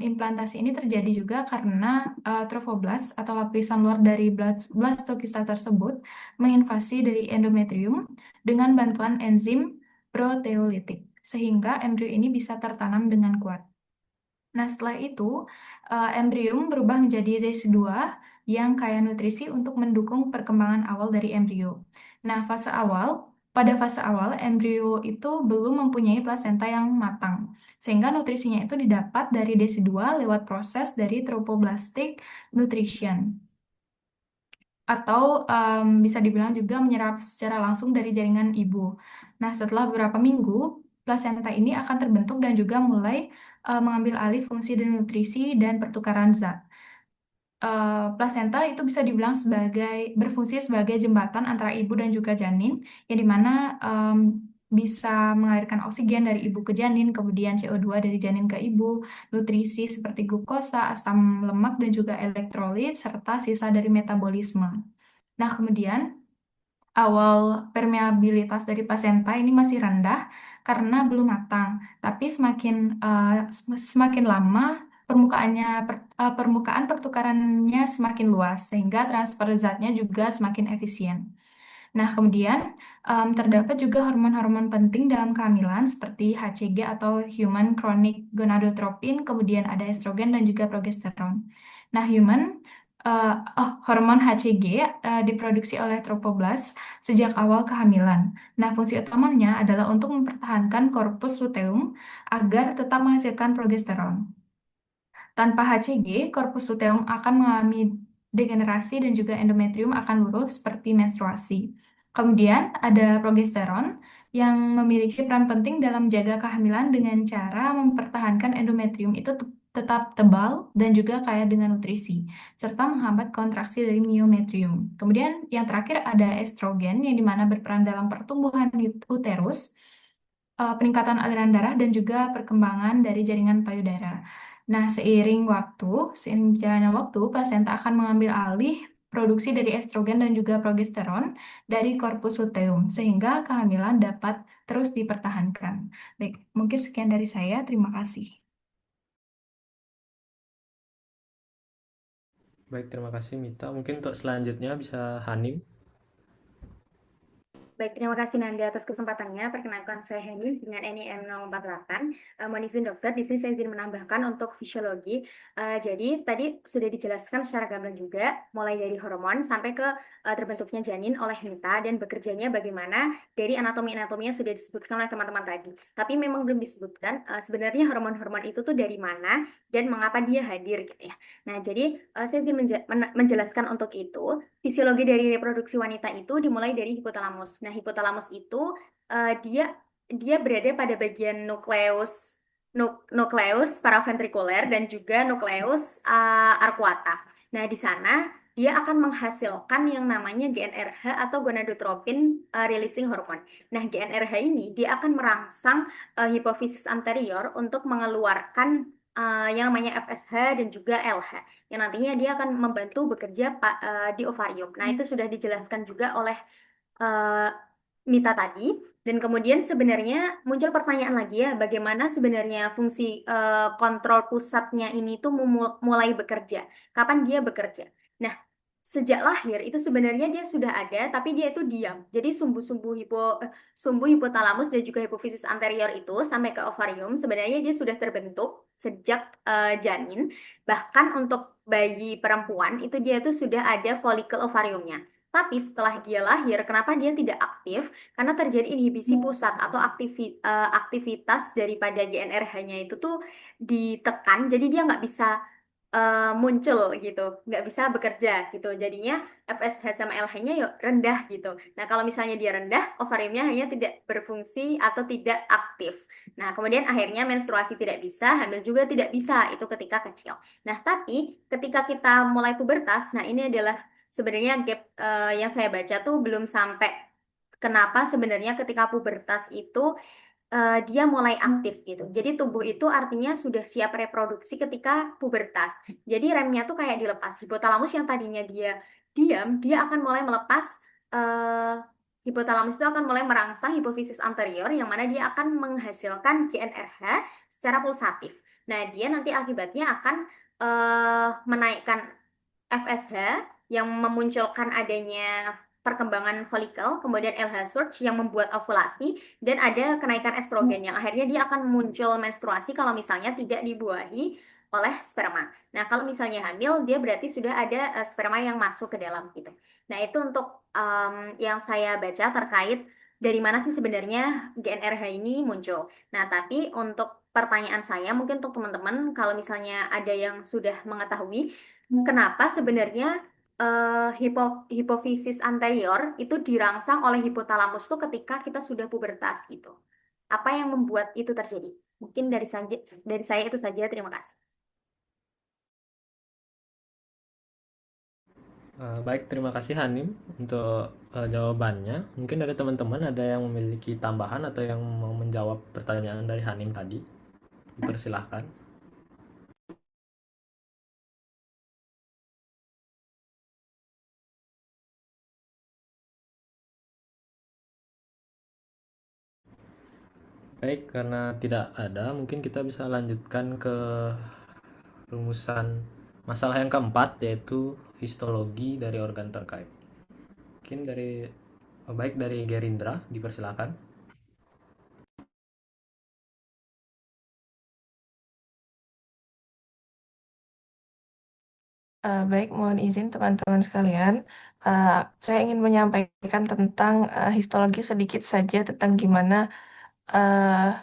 implantasi ini terjadi juga karena trofoblast atau lapisan luar dari blastokista tersebut menginvasi dari endometrium dengan bantuan enzim proteolitik, sehingga embrio ini bisa tertanam dengan kuat. Nah, setelah itu, embrio berubah menjadi Z2 yang kaya nutrisi untuk mendukung perkembangan awal dari embrio. Nah, pada fase awal, embrio itu belum mempunyai plasenta yang matang, sehingga nutrisinya itu didapat dari D2 lewat proses dari tropoblastic nutrition, atau bisa dibilang juga menyerap secara langsung dari jaringan ibu. Nah, setelah beberapa minggu, plasenta ini akan terbentuk dan juga mulai mengambil alih fungsi dan nutrisi dan pertukaran zat. Plasenta itu bisa dibilang berfungsi sebagai jembatan antara ibu dan juga janin, yang dimana bisa mengalirkan oksigen dari ibu ke janin, kemudian CO2 dari janin ke ibu, nutrisi seperti glukosa, asam lemak, dan juga elektrolit, serta sisa dari metabolisme. Nah, kemudian awal permeabilitas dari plasenta ini masih rendah karena belum matang, tapi semakin lama permukaan pertukarannya semakin luas sehingga transfer zatnya juga semakin efisien. Nah, kemudian terdapat juga hormon-hormon penting dalam kehamilan seperti HCG atau Human Chronic Gonadotropin, kemudian ada estrogen dan juga progesteron. Nah, hormon HCG diproduksi oleh trofoblast sejak awal kehamilan. Nah, fungsi utamanya adalah untuk mempertahankan korpus luteum agar tetap menghasilkan progesteron. Tanpa HCG, korpus luteum akan mengalami degenerasi dan juga endometrium akan luruh seperti menstruasi. Kemudian ada progesteron yang memiliki peran penting dalam menjaga kehamilan dengan cara mempertahankan endometrium itu tetap tebal dan juga kaya dengan nutrisi, serta menghambat kontraksi dari myometrium. Kemudian yang terakhir ada estrogen yang dimana berperan dalam pertumbuhan uterus, peningkatan aliran darah, dan juga perkembangan dari jaringan payudara. Nah, seiring jalannya waktu, plasenta akan mengambil alih produksi dari estrogen dan juga progesteron dari korpus luteum, sehingga kehamilan dapat terus dipertahankan. Baik, mungkin sekian dari saya. Terima kasih. Baik, terima kasih Mita. Mungkin untuk selanjutnya bisa Hanim. Baik, terima kasih Nanda atas kesempatannya. Perkenalkan saya Henny dengan NIM 048. Mohon izin dokter, di sini saya izin menambahkan untuk fisiologi. Jadi tadi sudah dijelaskan secara gamblang juga, mulai dari hormon sampai ke terbentuknya janin oleh Mita dan bekerjanya bagaimana dari anatomi-anatomi yang sudah disebutkan oleh teman-teman tadi. Tapi memang belum disebutkan sebenarnya hormon-hormon itu tuh dari mana dan mengapa dia hadir gitu ya. Nah, jadi saya izin menjelaskan untuk itu. Fisiologi dari reproduksi wanita itu dimulai dari hipotalamus. Nah, hipotalamus itu dia berada pada bagian nukleus paraventrikuler dan juga nukleus arcuata. Nah, di sana dia akan menghasilkan yang namanya GnRH atau gonadotropin releasing hormone. Nah, GnRH ini dia akan merangsang hipofisis anterior untuk mengeluarkan yang namanya FSH dan juga LH, yang nantinya dia akan membantu bekerja di ovarium. Nah, itu sudah dijelaskan juga oleh Mita tadi. Dan kemudian sebenarnya muncul pertanyaan lagi ya, bagaimana sebenarnya fungsi kontrol pusatnya ini tuh mulai bekerja? Kapan dia bekerja? Nah, sejak lahir itu sebenarnya dia sudah ada, tapi dia itu diam. Jadi sumbu hipotalamus dan juga hipofisis anterior itu sampai ke ovarium sebenarnya dia sudah terbentuk sejak janin. Bahkan untuk bayi perempuan itu dia itu sudah ada folikel ovariumnya. Tapi setelah dia lahir, kenapa dia tidak aktif? Karena terjadi inhibisi pusat atau aktivitas daripada GnRH-nya itu tuh ditekan, jadi dia nggak bisa muncul gitu, nggak bisa bekerja gitu. Jadinya FSH sama LH-nya yuk rendah gitu. Nah, kalau misalnya dia rendah, ovariumnya hanya tidak berfungsi atau tidak aktif. Nah, kemudian akhirnya menstruasi tidak bisa, hamil juga tidak bisa, itu ketika kecil. Nah, tapi ketika kita mulai pubertas, nah ini adalah sebenarnya gap yang saya baca tuh belum sampai kenapa sebenarnya ketika pubertas itu dia mulai aktif gitu. Jadi tubuh itu artinya sudah siap reproduksi ketika pubertas. Jadi remnya tuh kayak dilepas. Hipotalamus yang tadinya dia diam, dia akan mulai melepas eh hipotalamus itu akan mulai merangsang hipofisis anterior yang mana dia akan menghasilkan GnRH secara pulsatif. Nah, dia nanti akibatnya akan menaikkan FSH yang memunculkan adanya perkembangan folikel, kemudian LH surge yang membuat ovulasi, dan ada kenaikan estrogen yang akhirnya dia akan muncul menstruasi kalau misalnya tidak dibuahi oleh sperma. Nah, kalau misalnya hamil, dia berarti sudah ada sperma yang masuk ke dalam gitu. Nah, itu untuk yang saya baca terkait dari mana sih sebenarnya GnRH ini muncul. Nah, tapi untuk pertanyaan saya, mungkin untuk teman-teman, kalau misalnya ada yang sudah mengetahui, kenapa sebenarnya hipofisis anterior itu dirangsang oleh hipotalamus tuh ketika kita sudah pubertas gitu. Apa yang membuat itu terjadi? Mungkin dari saya itu saja. Terima kasih. Baik, terima kasih Hanim untuk jawabannya. Mungkin dari teman-teman ada yang memiliki tambahan atau yang mau menjawab pertanyaan dari Hanim tadi. Dipersilahkan. Baik, karena tidak ada, mungkin kita bisa lanjutkan ke rumusan masalah yang keempat, yaitu histologi dari organ terkait. Mungkin baik dari Gerindra, dipersilakan. Baik, mohon izin teman-teman sekalian. Saya ingin menyampaikan tentang histologi sedikit saja tentang gimana uh,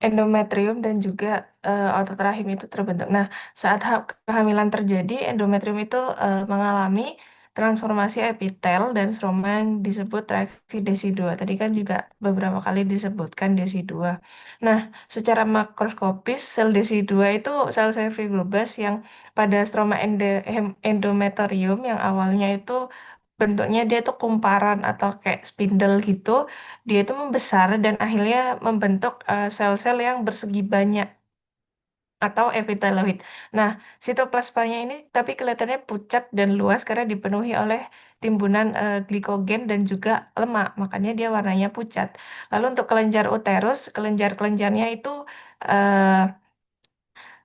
endometrium dan juga otot rahim itu terbentuk. Nah, saat kehamilan terjadi, endometrium itu mengalami transformasi epitel dan stroma yang disebut reaksi desi2. Tadi kan juga beberapa kali disebutkan desi2. Nah, secara makroskopis, sel desi2 itu sel-sel fibroblas yang pada stroma endometrium yang awalnya itu bentuknya dia tuh kumparan atau kayak spindle gitu, dia itu membesar dan akhirnya membentuk sel-sel yang bersegi banyak atau epiteloid. Nah, sitoplasmanya ini tapi kelihatannya pucat dan luas karena dipenuhi oleh timbunan glikogen dan juga lemak, makanya dia warnanya pucat. Lalu untuk kelenjar uterus, kelenjar-kelenjarnya itu eh,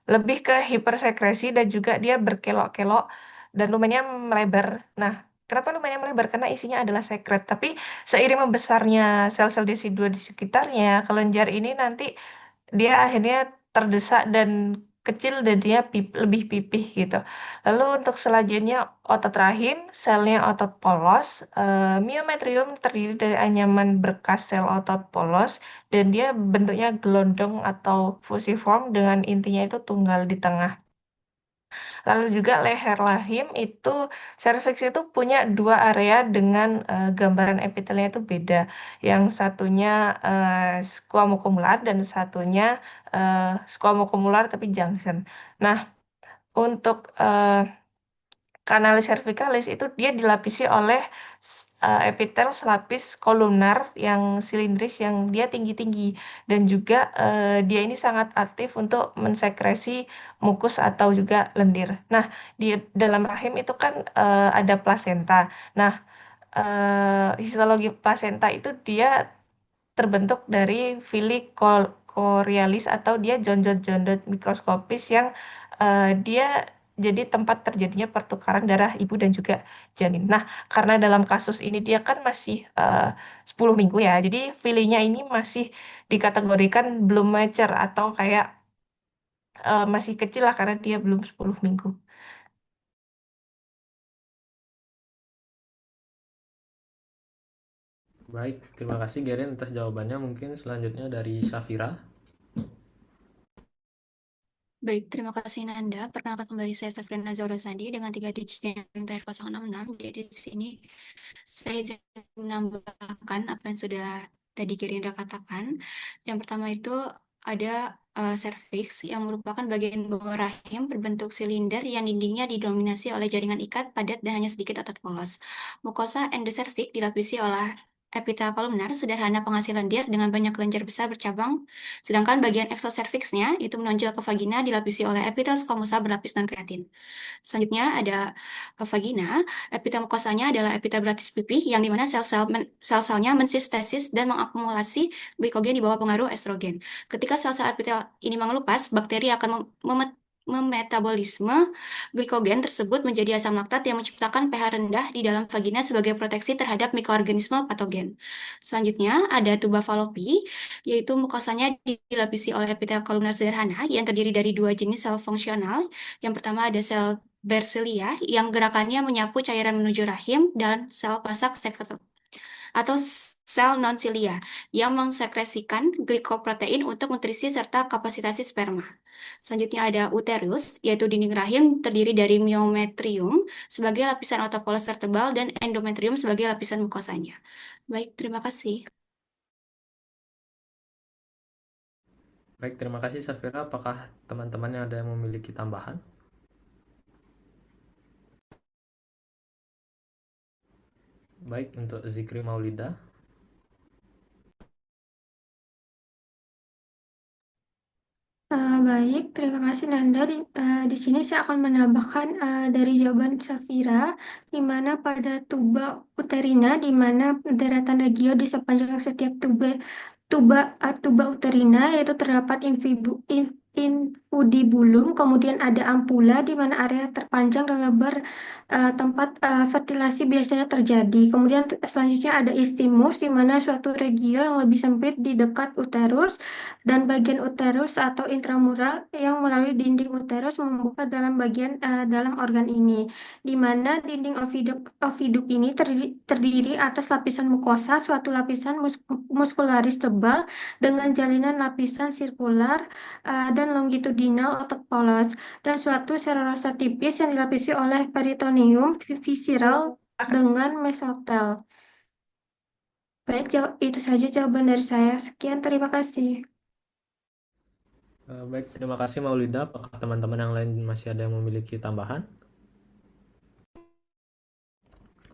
lebih ke hipersekresi dan juga dia berkelok-kelok dan lumayan melebar. Nah, kenapa lumayan melebar? Karena isinya adalah sekret. Tapi seiring membesarnya sel-sel desi2 di sekitarnya, kelenjar ini nanti dia akhirnya terdesak dan kecil dan dia lebih pipih gitu. Lalu untuk selanjutnya otot rahim, selnya otot polos, miometrium terdiri dari anyaman berkas sel otot polos dan dia bentuknya gelondong atau fusiform dengan intinya itu tunggal di tengah. Lalu juga leher rahim itu serviks itu punya dua area dengan gambaran epitelnya itu beda. Yang satunya squamocumular dan satunya squamocumular tapi junction. Nah, untuk kanalis cervicalis itu dia dilapisi oleh epitel selapis kolumnar yang silindris yang dia tinggi-tinggi dan juga dia ini sangat aktif untuk mensekresi mukus atau juga lendir. Nah, di dalam rahim itu kan ada plasenta. Nah, histologi plasenta itu dia terbentuk dari villi chorioalis atau dia jonjot-jonjot mikroskopis yang dia jadi tempat terjadinya pertukaran darah ibu dan juga janin. Nah, karena dalam kasus ini dia kan masih 10 minggu ya, jadi villinya ini masih dikategorikan belum mature atau kayak masih kecil lah karena dia belum 10 minggu. Baik, terima kasih Gerin atas jawabannya. Mungkin selanjutnya dari Syafira. Baik, terima kasih Nanda. Perkenalkan kembali saya Safrina Zahra Sandi dengan 3 digit yang terakhir 066. Jadi di sini saya izin menambahkan apa yang sudah tadi Gerindra katakan. Yang pertama itu ada serviks yang merupakan bagian bawah rahim berbentuk silinder yang dindingnya didominasi oleh jaringan ikat padat dan hanya sedikit otot polos. Mukosa endoservik dilapisi oleh epitel kolumnar sederhana penghasil lendir dengan banyak kelenjar besar bercabang, sedangkan bagian eksoserviksnya itu menonjol ke vagina dilapisi oleh epitel squamosa berlapis non-kreatin. Selanjutnya ada vagina. Epitel mukosanya adalah epitel beratis pipih yang dimana sel-selnya mensistesis dan mengakumulasi glikogen di bawah pengaruh estrogen. Ketika sel-sel epitel ini mengelupas, bakteri akan memetabolisme glikogen tersebut menjadi asam laktat yang menciptakan pH rendah di dalam vagina sebagai proteksi terhadap mikroorganisme patogen. Selanjutnya ada tuba falopi, yaitu mukosanya dilapisi oleh epitel kolumnar sederhana yang terdiri dari dua jenis sel fungsional. Yang pertama ada sel Bersilia yang gerakannya menyapu cairan menuju rahim dan sel pasak atau sel non-silia yang mengsekresikan glikoprotein untuk nutrisi serta kapasitasi sperma. Selanjutnya ada uterus, yaitu dinding rahim terdiri dari myometrium sebagai lapisan otopolos tertebal dan endometrium sebagai lapisan mukosanya. Baik, terima kasih. Baik, terima kasih Safira. Apakah teman-teman yang ada yang memiliki tambahan? Baik, untuk Zikri Maulida. Baik, terima kasih Nanda. Di sini saya akan menambahkan dari jawaban Safira, di mana pada tuba uterina, di mana deretan regio di sepanjang setiap tuba uterina, yaitu terdapat infundibulum, kemudian ada ampula, di mana area terpanjang dan lebar tempat fertilasi biasanya terjadi. Kemudian selanjutnya ada istimus, di mana suatu regio yang lebih sempit di dekat uterus, dan bagian uterus atau intramural yang melalui dinding uterus membuka dalam organ ini, di mana dinding oviduk ini terdiri atas lapisan mukosa, suatu lapisan muskularis tebal dengan jalinan lapisan sirkular dan longitudinal otot polos, dan suatu selulosa tipis yang dilapisi oleh peritoneum visceral dengan mesotel. Baik, itu saja jawaban dari saya. Sekian, terima kasih. Baik, terima kasih Maulida. Apakah teman-teman yang lain masih ada yang memiliki tambahan?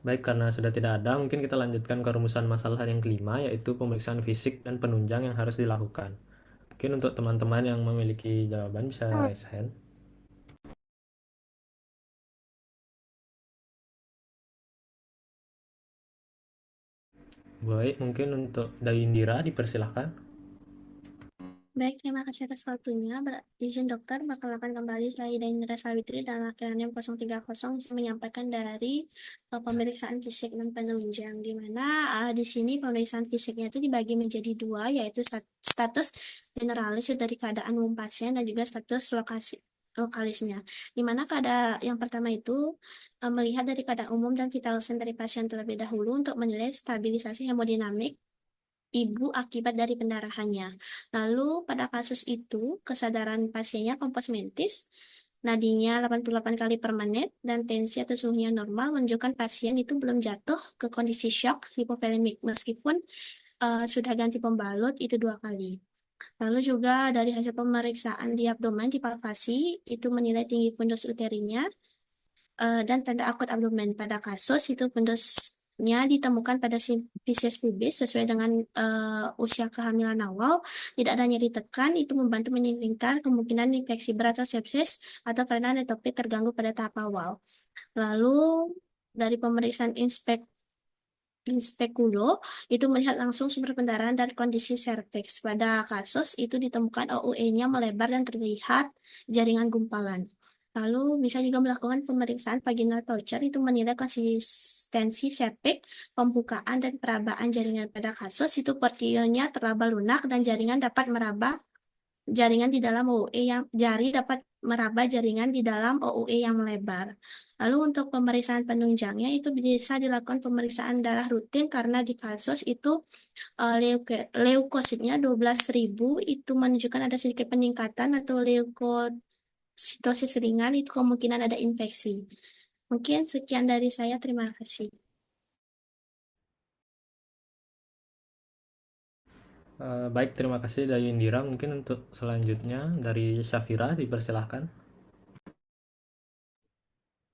Baik, karena sudah tidak ada, mungkin kita lanjutkan ke rumusan masalah yang kelima, yaitu pemeriksaan fisik dan penunjang yang harus dilakukan. Mungkin untuk teman-teman yang memiliki jawaban bisa raise hand. Baik, mungkin untuk Daindira dipersilahkan. Baik, terima kasih atas waktunya. Izin dokter, perkenalkan kembali saya Daindra Sawitri dan laki-laki 030 saya menyampaikan dari pemeriksaan fisik dan penunjang, di mana di sini pemeriksaan fisiknya itu dibagi menjadi dua, yaitu status generalis dari keadaan umum pasien dan juga status lokalisnya. Di mana keadaan yang pertama itu melihat dari keadaan umum dan vital sign dari pasien terlebih dahulu untuk menilai stabilisasi hemodinamik ibu akibat dari pendarahannya. Lalu pada kasus itu kesadaran pasiennya kompos mentis, nadinya 88 kali per menit, dan tensi atau suhunya normal menunjukkan pasien itu belum jatuh ke kondisi shock hipovolemik meskipun sudah ganti pembalut itu 2 kali. Lalu juga dari hasil pemeriksaan di abdomen di palpasi itu menilai tinggi fundus uterinya dan tanda akut abdomen. Pada kasus itu fundusnya ditemukan pada Pisces pubis sesuai dengan usia kehamilan awal, tidak ada nyeri tekan, itu membantu meningkatkan kemungkinan infeksi berat atau sepsis atau karena netopit terganggu pada tahap awal. Lalu dari pemeriksaan inspekulo itu melihat langsung sumber pendarahan dan kondisi serviks. Pada kasus itu ditemukan OUE-nya melebar dan terlihat jaringan gumpalan. Lalu bisa juga melakukan pemeriksaan vaginal torture itu menilai konsistensi sepik, pembukaan dan perabaan jaringan. Pada kasus itu portionya teraba lunak dan jaringan dapat meraba jaringan di dalam OUE jari dapat meraba jaringan di dalam OUE yang melebar. Lalu untuk pemeriksaan penunjangnya itu bisa dilakukan pemeriksaan darah rutin karena di kasus itu leukositnya 12.000 itu menunjukkan ada sedikit peningkatan atau sitosis ringan itu kemungkinan ada infeksi. Mungkin sekian dari saya, terima kasih. Baik, terima kasih Dayu Indira. Mungkin untuk selanjutnya dari Syafira dipersilahkan.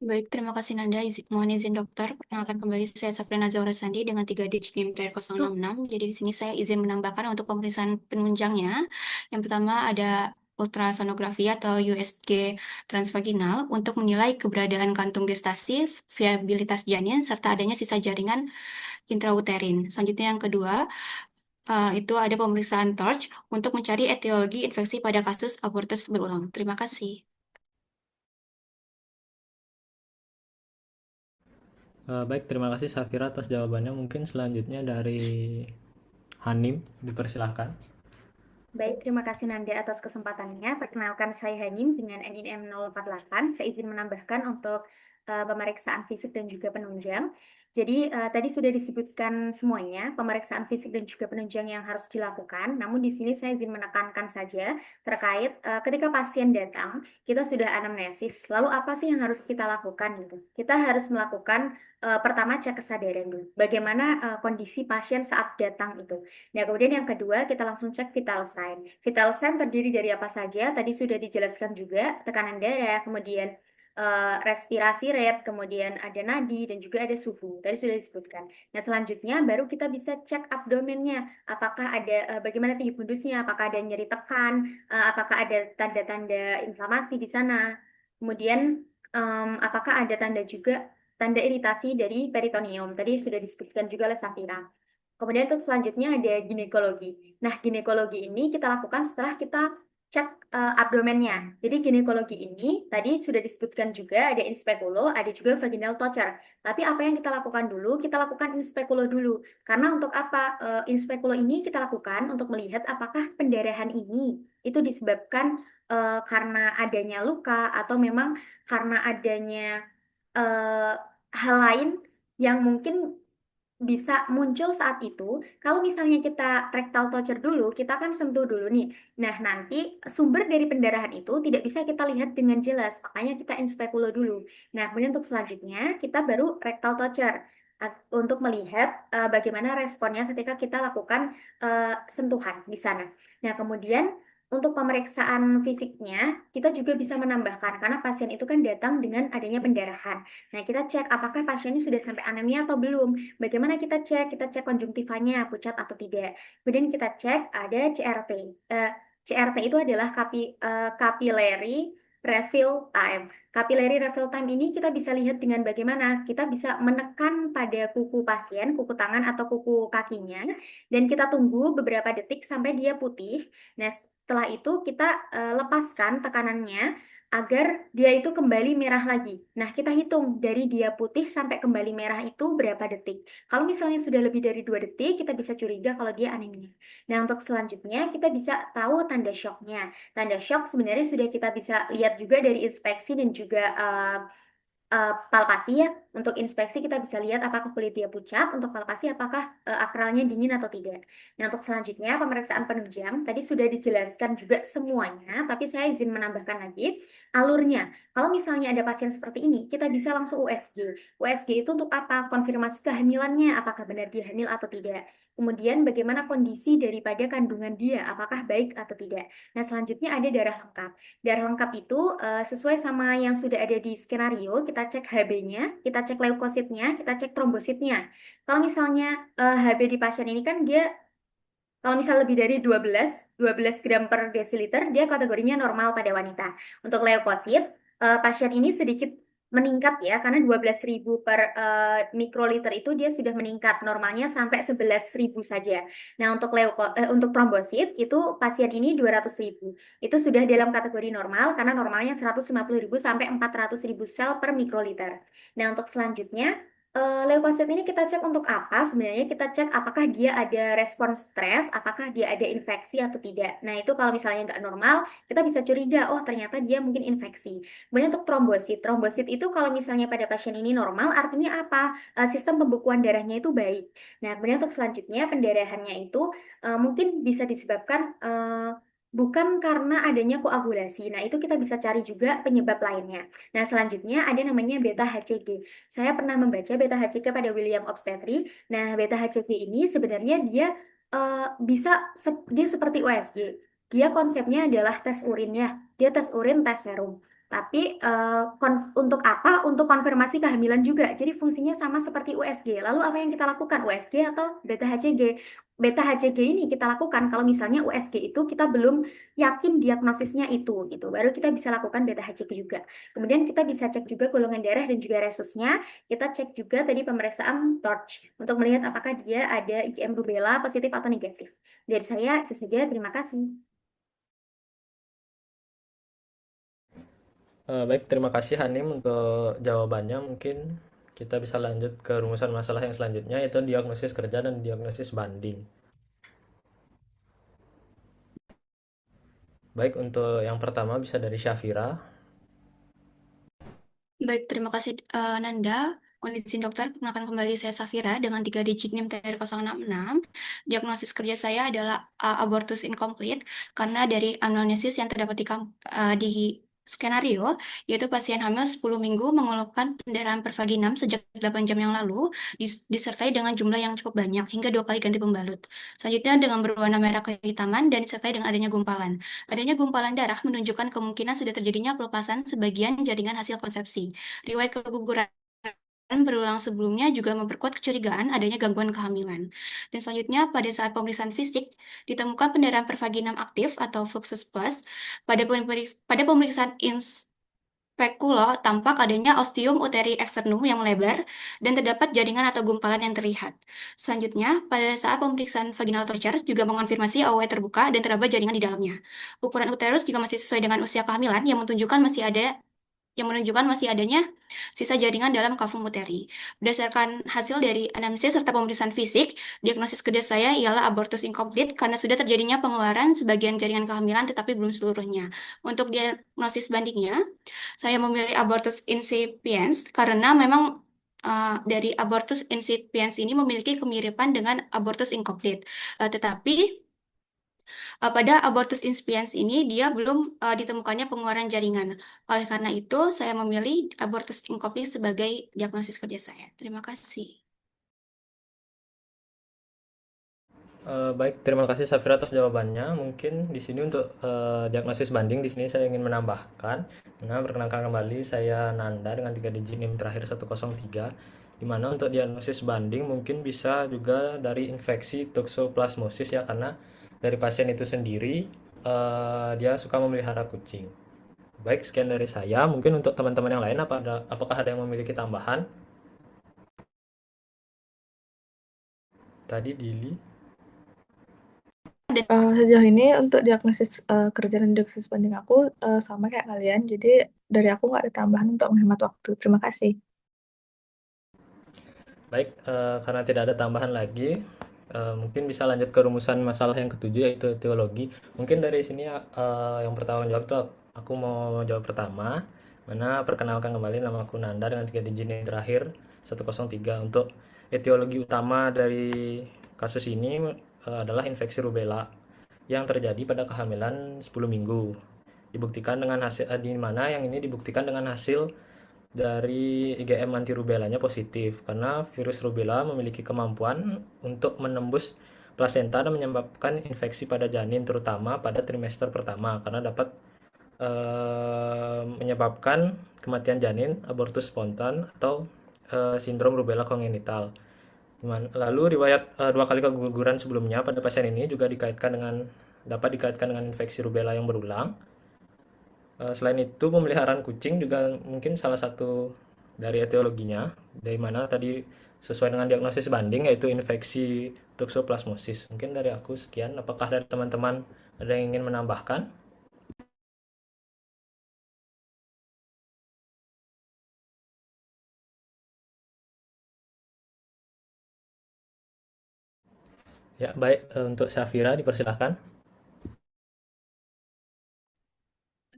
Baik, terima kasih Nanda. Mohon izin dokter. Perkenalkan kembali saya Safrina Zahra Sandi dengan 3 digit NIM 066. Jadi di sini saya izin menambahkan untuk pemeriksaan penunjangnya. Yang pertama ada ultrasonografi atau USG transvaginal untuk menilai keberadaan kantung gestasi, viabilitas janin, serta adanya sisa jaringan intrauterin. Selanjutnya yang kedua, itu ada pemeriksaan TORCH untuk mencari etiologi infeksi pada kasus abortus berulang. Terima kasih. Baik, terima kasih Syafira atas jawabannya. Mungkin selanjutnya dari Hanim dipersilahkan. Baik, terima kasih Nanda atas kesempatannya. Perkenalkan saya Hanim dengan NIM 048. Saya izin menambahkan untuk pemeriksaan fisik dan juga penunjang. Jadi tadi sudah disebutkan semuanya pemeriksaan fisik dan juga penunjang yang harus dilakukan. Namun di sini saya izin menekankan saja terkait ketika pasien datang, kita sudah anamnesis. Lalu apa sih yang harus kita lakukan gitu? Kita harus melakukan pertama cek kesadaran dulu. Bagaimana kondisi pasien saat datang itu. Nah, kemudian yang kedua, kita langsung cek vital sign. Vital sign terdiri dari apa saja? Tadi sudah dijelaskan juga, tekanan darah, kemudian respirasi rate, kemudian ada nadi, dan juga ada suhu. Tadi sudah disebutkan. Nah, selanjutnya baru kita bisa cek abdomennya. Apakah ada, bagaimana tinggi fundusnya, apakah ada nyeri tekan, apakah ada tanda-tanda inflamasi di sana. Kemudian, apakah ada tanda juga, tanda iritasi dari peritoneum. Tadi sudah disebutkan juga oleh Safira. Kemudian untuk selanjutnya ada ginekologi. Nah, ginekologi ini kita lakukan setelah kita cek abdomennya. Jadi ginekologi ini tadi sudah disebutkan juga ada inspekulo, ada juga vaginal torture. Tapi apa yang kita lakukan dulu? Kita lakukan inspekulo dulu. Karena untuk apa? Inspekulo ini kita lakukan untuk melihat apakah pendarahan ini itu disebabkan karena adanya luka atau memang karena adanya hal lain yang mungkin bisa muncul saat itu. Kalau misalnya kita rectal torture dulu, kita kan sentuh dulu nih. Nah, nanti sumber dari pendarahan itu tidak bisa kita lihat dengan jelas, makanya kita inspekulo dulu. Nah, kemudian untuk selanjutnya, kita baru rectal torture untuk melihat bagaimana responnya ketika kita lakukan sentuhan di sana. Nah, kemudian untuk pemeriksaan fisiknya, kita juga bisa menambahkan, karena pasien itu kan datang dengan adanya pendarahan. Nah, kita cek apakah pasien ini sudah sampai anemia atau belum. Bagaimana kita cek? Kita cek konjungtivanya, pucat atau tidak. Kemudian kita cek ada CRT. CRT itu adalah capillary refill time. Capillary refill time ini kita bisa lihat dengan bagaimana kita bisa menekan pada kuku pasien, kuku tangan atau kuku kakinya, dan kita tunggu beberapa detik sampai dia putih. Nah, setelah itu kita lepaskan tekanannya agar dia itu kembali merah lagi. Nah, kita hitung dari dia putih sampai kembali merah itu berapa detik. Kalau misalnya sudah lebih dari 2 detik, kita bisa curiga kalau dia anemia. Nah, untuk selanjutnya kita bisa tahu tanda shocknya. Tanda shock sebenarnya sudah kita bisa lihat juga dari inspeksi dan juga palpasi ya. Untuk inspeksi kita bisa lihat apakah kulit dia pucat, untuk palpasi apakah akralnya dingin atau tidak. Nah, untuk selanjutnya pemeriksaan penunjang tadi sudah dijelaskan juga semuanya, tapi saya izin menambahkan lagi alurnya. Kalau misalnya ada pasien seperti ini, kita bisa langsung USG. USG itu untuk apa? Konfirmasi kehamilannya, apakah benar dia hamil atau tidak. Kemudian bagaimana kondisi daripada kandungan dia, apakah baik atau tidak. Nah, selanjutnya ada darah lengkap. Darah lengkap itu sesuai sama yang sudah ada di skenario, kita cek HB-nya, kita cek leukositnya, kita cek trombositnya. Kalau misalnya HB di pasien ini kan dia, kalau misal lebih dari 12 gram per desiliter, dia kategorinya normal pada wanita. Untuk leukosit, pasien ini sedikit meningkat ya, karena 12.000 per mikroliter itu dia sudah meningkat, normalnya sampai 11.000 saja. Nah, untuk trombosit itu pasien ini 200.000. Itu sudah dalam kategori normal, karena normalnya 150.000 sampai 400.000 sel per mikroliter. Nah, untuk selanjutnya, leukosit ini kita cek untuk apa? Sebenarnya kita cek apakah dia ada respon stres, apakah dia ada infeksi atau tidak. Nah, itu kalau misalnya nggak normal, kita bisa curiga, oh ternyata dia mungkin infeksi. Kemudian untuk trombosit. Trombosit itu kalau misalnya pada pasien ini normal, artinya apa? Sistem pembekuan darahnya itu baik. Nah, kemudian untuk selanjutnya pendarahannya itu mungkin bisa disebabkan Bukan karena adanya koagulasi. Nah, itu kita bisa cari juga penyebab lainnya. Nah, selanjutnya ada namanya beta HCG. Saya pernah membaca beta HCG pada William Obstetri. Nah, beta HCG ini sebenarnya dia dia seperti USG. Dia konsepnya adalah tes urin ya. Dia tes urin, tes serum. Tapi untuk apa? Untuk konfirmasi kehamilan juga. Jadi fungsinya sama seperti USG. Lalu apa yang kita lakukan? USG atau beta HCG? Beta HCG ini kita lakukan kalau misalnya USG itu kita belum yakin diagnosisnya itu gitu. Baru kita bisa lakukan beta HCG juga. Kemudian kita bisa cek juga golongan darah dan juga resusnya. Kita cek juga tadi pemeriksaan TORCH untuk melihat apakah dia ada IgM rubella positif atau negatif. Dari saya itu saja. Terima kasih. Baik, terima kasih Hanim untuk jawabannya. Mungkin kita bisa lanjut ke rumusan masalah yang selanjutnya, yaitu diagnosis kerja dan diagnosis banding. Baik, untuk yang pertama bisa dari Syafira. Baik, terima kasih Nanda. Mohon izin dokter, perkenalkan kembali saya Safira dengan 3 digit NIM TR066. Diagnosis kerja saya adalah abortus incomplete karena dari anamnesis yang terdapat di skenario, yaitu pasien hamil 10 minggu mengeluhkan pendarahan per vaginam sejak 8 jam yang lalu, disertai dengan jumlah yang cukup banyak, hingga 2 kali ganti pembalut. Selanjutnya dengan berwarna merah kehitaman dan disertai dengan adanya gumpalan. Adanya gumpalan darah menunjukkan kemungkinan sudah terjadinya pelepasan sebagian jaringan hasil konsepsi. Riwayat keguguran berulang sebelumnya juga memperkuat kecurigaan adanya gangguan kehamilan. Dan selanjutnya, pada saat pemeriksaan fisik, ditemukan pendarahan pervaginam aktif atau fluxus plus. Pada pemeriksaan spekulo tampak adanya ostium uteri externum yang melebar dan terdapat jaringan atau gumpalan yang terlihat. Selanjutnya, pada saat pemeriksaan vaginal torture juga mengonfirmasi aorta terbuka dan terdapat jaringan di dalamnya. Ukuran uterus juga masih sesuai dengan usia kehamilan yang menunjukkan masih adanya sisa jaringan dalam kavum uteri. Berdasarkan hasil dari anamnesis serta pemeriksaan fisik, diagnosis kerja saya ialah abortus incomplete karena sudah terjadinya pengeluaran sebagian jaringan kehamilan tetapi belum seluruhnya. Untuk diagnosis bandingnya, saya memilih abortus incipiens karena memang dari abortus incipiens ini memiliki kemiripan dengan abortus incomplete. Tetapi pada abortus incipiens ini dia belum ditemukannya pengeluaran jaringan. Oleh karena itu, saya memilih abortus incomplete sebagai diagnosis kerja saya. Terima kasih. Baik, terima kasih Safira atas jawabannya. Mungkin di sini untuk diagnosis banding di sini saya ingin menambahkan. Nah, perkenalkan kembali saya Nanda dengan 3 digit NIM terakhir 103. Di mana untuk diagnosis banding mungkin bisa juga dari infeksi toxoplasmosis ya, karena dari pasien itu sendiri dia suka memelihara kucing. Baik, sekian dari saya. Mungkin untuk teman-teman yang lain apakah ada yang memiliki tambahan? Tadi Dili. Sejauh ini untuk diagnosis kerja dan diagnosis banding aku sama kayak kalian. Jadi dari aku nggak ada tambahan untuk menghemat waktu. Terima kasih. Baik, karena tidak ada tambahan lagi, mungkin bisa lanjut ke rumusan masalah yang ketujuh, yaitu teologi. Mungkin dari sini yang pertama menjawab tuh aku mau jawab pertama. Mana perkenalkan kembali, nama aku Nanda dengan 3 digit yang terakhir 103. Untuk etiologi utama dari kasus ini adalah infeksi rubella yang terjadi pada kehamilan 10 minggu. Dibuktikan dengan hasil di mana yang ini dibuktikan dengan hasil dari IgM antirubellanya positif, karena virus rubella memiliki kemampuan untuk menembus plasenta dan menyebabkan infeksi pada janin, terutama pada trimester pertama, karena dapat menyebabkan kematian janin, abortus spontan, atau sindrom rubella kongenital. Lalu riwayat 2 kali keguguran sebelumnya pada pasien ini juga dapat dikaitkan dengan infeksi rubella yang berulang. Selain itu, pemeliharaan kucing juga mungkin salah satu dari etiologinya, dari mana tadi sesuai dengan diagnosis banding, yaitu infeksi toxoplasmosis. Mungkin dari aku sekian. Apakah dari teman-teman ada yang ingin menambahkan? Ya, baik. Untuk Syafira, dipersilahkan.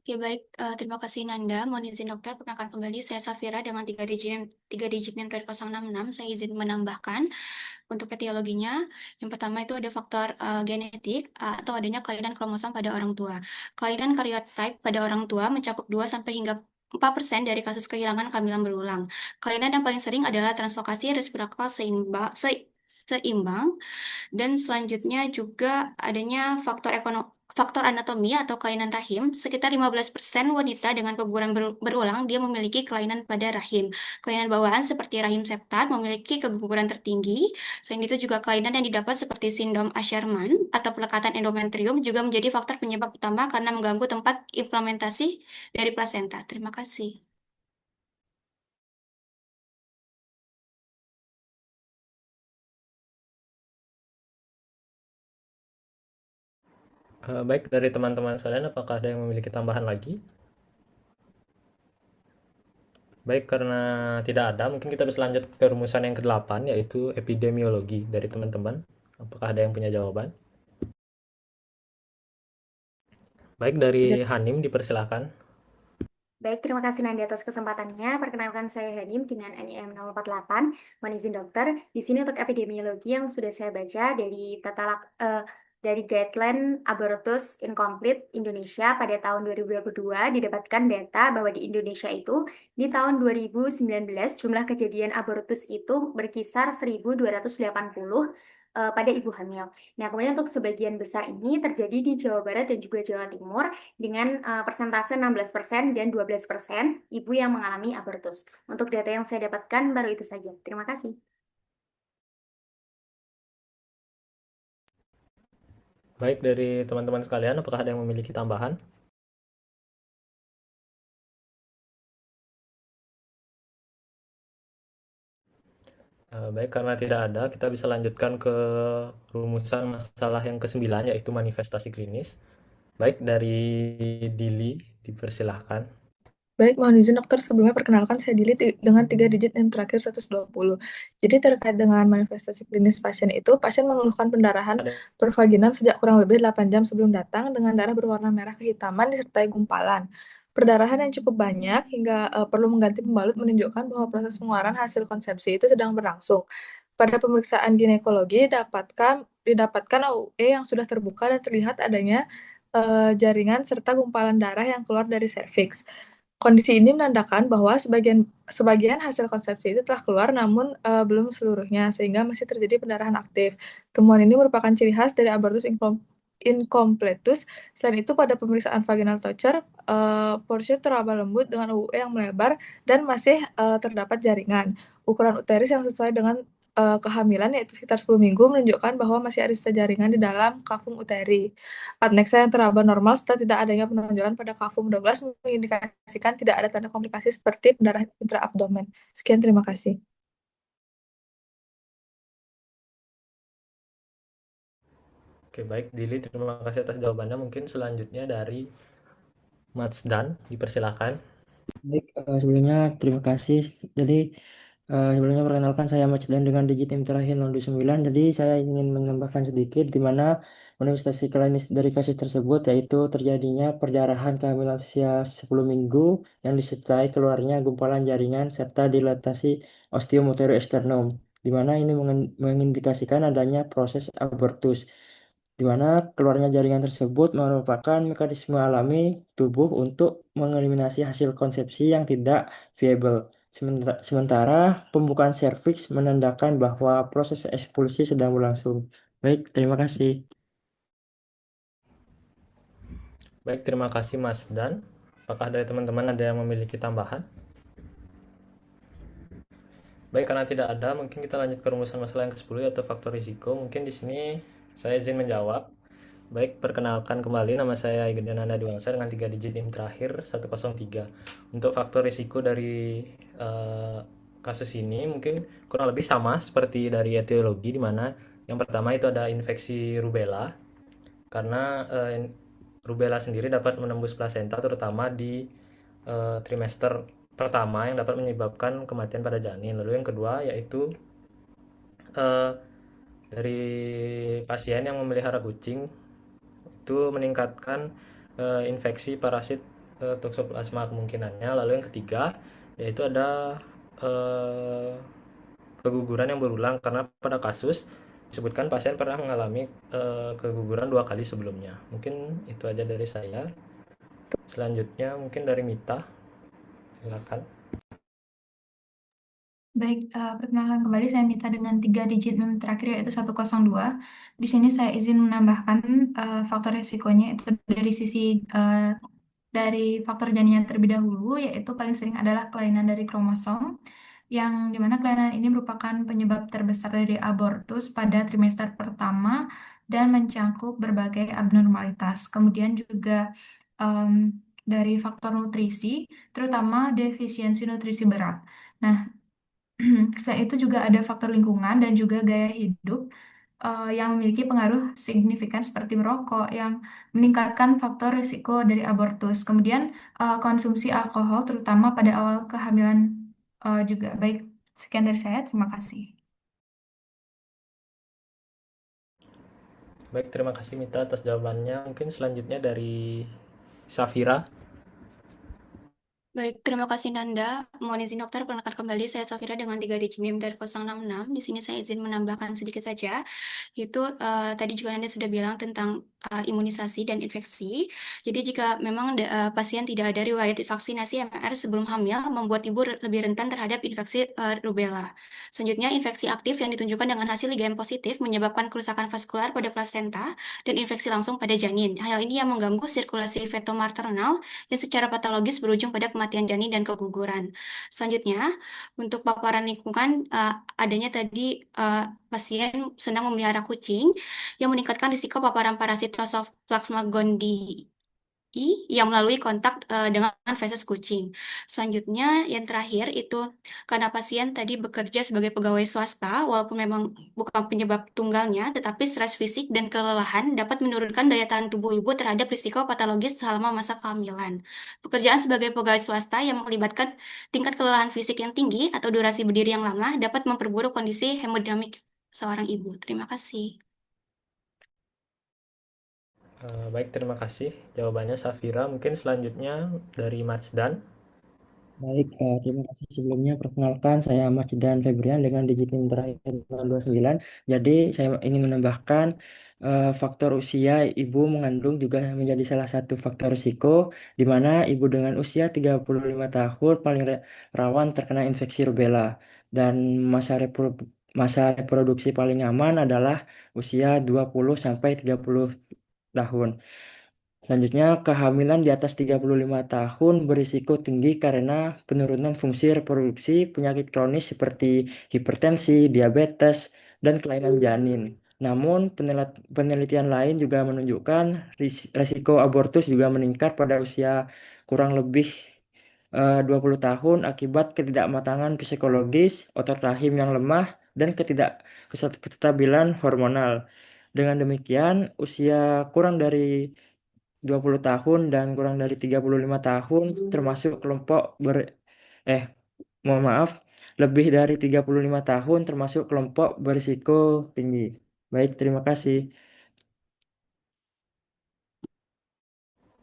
Oke, baik. Terima kasih Nanda. Mohon izin dokter, perkenalkan kembali saya Safira dengan 3 digit NIM dari 066. Saya izin menambahkan Untuk etiologinya, yang pertama itu ada faktor genetik atau adanya kelainan kromosom pada orang tua. Kelainan karyotype pada orang tua mencakup 2 sampai hingga 4% dari kasus kehilangan kehamilan berulang. Kelainan yang paling sering adalah translokasi resiprokal seimbang, dan selanjutnya juga adanya faktor anatomi atau kelainan rahim. Sekitar 15% wanita dengan keguguran berulang dia memiliki kelainan pada rahim. Kelainan bawaan seperti rahim septat memiliki keguguran tertinggi. Selain itu juga kelainan yang didapat seperti sindrom Asherman atau pelekatan endometrium juga menjadi faktor penyebab utama karena mengganggu tempat implementasi dari plasenta. Terima kasih. Baik, dari teman-teman sekalian, apakah ada yang memiliki tambahan lagi? Baik, karena tidak ada, mungkin kita bisa lanjut ke rumusan yang ke-8, yaitu epidemiologi dari teman-teman. Apakah ada yang punya jawaban? Baik, dari Hanim dipersilahkan. Baik, terima kasih Nandi atas kesempatannya. Perkenalkan saya Hadim dengan NIM 048, mohon izin dokter. Di sini untuk epidemiologi yang sudah saya baca dari guideline abortus incomplete Indonesia pada tahun 2022 didapatkan data bahwa di Indonesia itu di tahun 2019 jumlah kejadian abortus itu berkisar 1.280 pada ibu hamil. Nah, kemudian untuk sebagian besar ini terjadi di Jawa Barat dan juga Jawa Timur dengan persentase 16% dan 12% ibu yang mengalami abortus. Untuk data yang saya dapatkan baru itu saja. Terima kasih. Baik, dari teman-teman sekalian, apakah ada yang memiliki tambahan? Baik, karena tidak ada, kita bisa lanjutkan ke rumusan masalah yang ke-9, yaitu manifestasi klinis. Baik, dari Dili, dipersilahkan. Baik, mohon izin dokter, sebelumnya perkenalkan saya Dili dengan 3 digit NIM terakhir 120. Jadi terkait dengan manifestasi klinis pasien itu, pasien mengeluhkan pendarahan pervaginam sejak kurang lebih 8 jam sebelum datang dengan darah berwarna merah kehitaman disertai gumpalan. Perdarahan yang cukup banyak hingga perlu mengganti pembalut menunjukkan bahwa proses pengeluaran hasil konsepsi itu sedang berlangsung. Pada pemeriksaan ginekologi didapatkan AUE yang sudah terbuka dan terlihat adanya jaringan serta gumpalan darah yang keluar dari serviks. Kondisi ini menandakan bahwa sebagian hasil konsepsi itu telah keluar namun belum seluruhnya, sehingga masih terjadi pendarahan aktif. Temuan ini merupakan ciri khas dari abortus incompletus. Selain itu, pada pemeriksaan vaginal toucher, porsi teraba lembut dengan UUE yang melebar dan masih terdapat jaringan. Ukuran uteris yang sesuai dengan kehamilan yaitu sekitar 10 minggu menunjukkan bahwa masih ada sisa jaringan di dalam kafum uteri. Adnexa yang teraba normal setelah tidak adanya penonjolan pada kafum 12 mengindikasikan tidak ada tanda komplikasi seperti pendarahan intraabdomen. Sekian, terima kasih. Oke, baik, Dili, terima kasih atas jawabannya. Mungkin selanjutnya dari Matsdan, dipersilahkan. Baik, sebelumnya terima kasih. Jadi sebelumnya perkenalkan saya Matsdan dengan digit NIM terakhir 029. Jadi saya ingin menambahkan sedikit di mana manifestasi klinis dari kasus tersebut yaitu terjadinya perdarahan kehamilan usia 10 minggu yang disertai keluarnya gumpalan jaringan serta dilatasi ostium uteroesternum, di mana ini mengindikasikan adanya proses abortus, di mana keluarnya jaringan tersebut merupakan mekanisme alami tubuh untuk mengeliminasi hasil konsepsi yang tidak viable. Sementara pembukaan serviks menandakan bahwa proses ekspulsi sedang berlangsung. Baik, terima kasih. Baik, terima kasih Mas Dan. Apakah dari teman-teman ada yang memiliki tambahan? Baik, karena tidak ada, mungkin kita lanjut ke rumusan masalah yang ke-10 yaitu faktor risiko. Mungkin di sini saya izin menjawab. Baik, perkenalkan kembali, nama saya Igede Nanda Diwangsa dengan 3 digit NIM terakhir 103. Untuk faktor risiko dari kasus ini mungkin kurang lebih sama seperti dari etiologi, di mana yang pertama itu ada infeksi rubella, karena rubella sendiri dapat menembus plasenta terutama di trimester pertama yang dapat menyebabkan kematian pada janin. Lalu yang kedua yaitu dari pasien yang memelihara kucing itu meningkatkan infeksi parasit toxoplasma kemungkinannya. Lalu yang ketiga yaitu ada keguguran yang berulang karena pada kasus disebutkan pasien pernah mengalami keguguran 2 kali sebelumnya. Mungkin itu aja dari saya. Selanjutnya mungkin dari Mita, silakan. Baik, perkenalkan kembali saya Mita dengan 3 digit NIM terakhir yaitu 102. Di sini saya izin menambahkan faktor risikonya itu dari sisi dari faktor janinnya terlebih dahulu, yaitu paling sering adalah kelainan dari kromosom, yang dimana kelainan ini merupakan penyebab terbesar dari abortus pada trimester pertama dan mencakup berbagai abnormalitas. Kemudian juga em, dari faktor nutrisi, terutama defisiensi nutrisi berat. Nah, selain itu juga ada faktor lingkungan dan juga gaya hidup yang memiliki pengaruh signifikan seperti merokok yang meningkatkan faktor risiko dari abortus. Kemudian konsumsi alkohol terutama pada awal kehamilan juga. Baik, sekian dari saya. Terima kasih. Baik, terima kasih Mita atas jawabannya. Mungkin selanjutnya dari Safira. Baik, terima kasih Nanda. Mohon izin dokter, perkenalkan kembali saya Safira dengan 3 digit NIM dari 066. Di sini saya izin menambahkan sedikit saja. Itu tadi juga Nanda sudah bilang tentang imunisasi dan infeksi. Jadi jika memang pasien tidak ada riwayat vaksinasi MR sebelum hamil, membuat ibu lebih rentan terhadap infeksi rubella. Selanjutnya, infeksi aktif yang ditunjukkan dengan hasil IgM positif menyebabkan kerusakan vaskular pada plasenta dan infeksi langsung pada janin. Hal ini yang mengganggu sirkulasi feto-maternal yang secara patologis berujung pada kematian janin dan keguguran. Selanjutnya, untuk paparan lingkungan, adanya tadi pasien sedang memelihara kucing yang meningkatkan risiko paparan parasit Toxoplasma gondii yang melalui kontak dengan feses kucing. Selanjutnya, yang terakhir itu karena pasien tadi bekerja sebagai pegawai swasta, walaupun memang bukan penyebab tunggalnya, tetapi stres fisik dan kelelahan dapat menurunkan daya tahan tubuh ibu terhadap risiko patologis selama masa kehamilan. Pekerjaan sebagai pegawai swasta yang melibatkan tingkat kelelahan fisik yang tinggi atau durasi berdiri yang lama dapat memperburuk kondisi hemodinamik seorang ibu. Terima kasih. Baik, terima kasih jawabannya Safira. Mungkin selanjutnya dari Matsdan. Baik, terima kasih sebelumnya. Perkenalkan, saya Ahmad dan Febrian dengan digit NIM terakhir 29. Jadi, saya ingin menambahkan faktor usia ibu mengandung juga menjadi salah satu faktor risiko, di mana ibu dengan usia 35 tahun paling rawan terkena infeksi rubella. Dan masa reproduksi paling aman adalah usia 20 sampai 30 tahun. Selanjutnya, kehamilan di atas 35 tahun berisiko tinggi karena penurunan fungsi reproduksi, penyakit kronis seperti hipertensi, diabetes, dan kelainan janin. Namun, penelitian lain juga menunjukkan risiko abortus juga meningkat pada usia kurang lebih 20 tahun akibat ketidakmatangan psikologis, otot rahim yang lemah, dan ketidakstabilan hormonal. Dengan demikian, usia kurang dari 20 tahun dan kurang dari 35 tahun termasuk kelompok eh mohon maaf, lebih dari 35 tahun termasuk kelompok berisiko tinggi. Baik, terima kasih.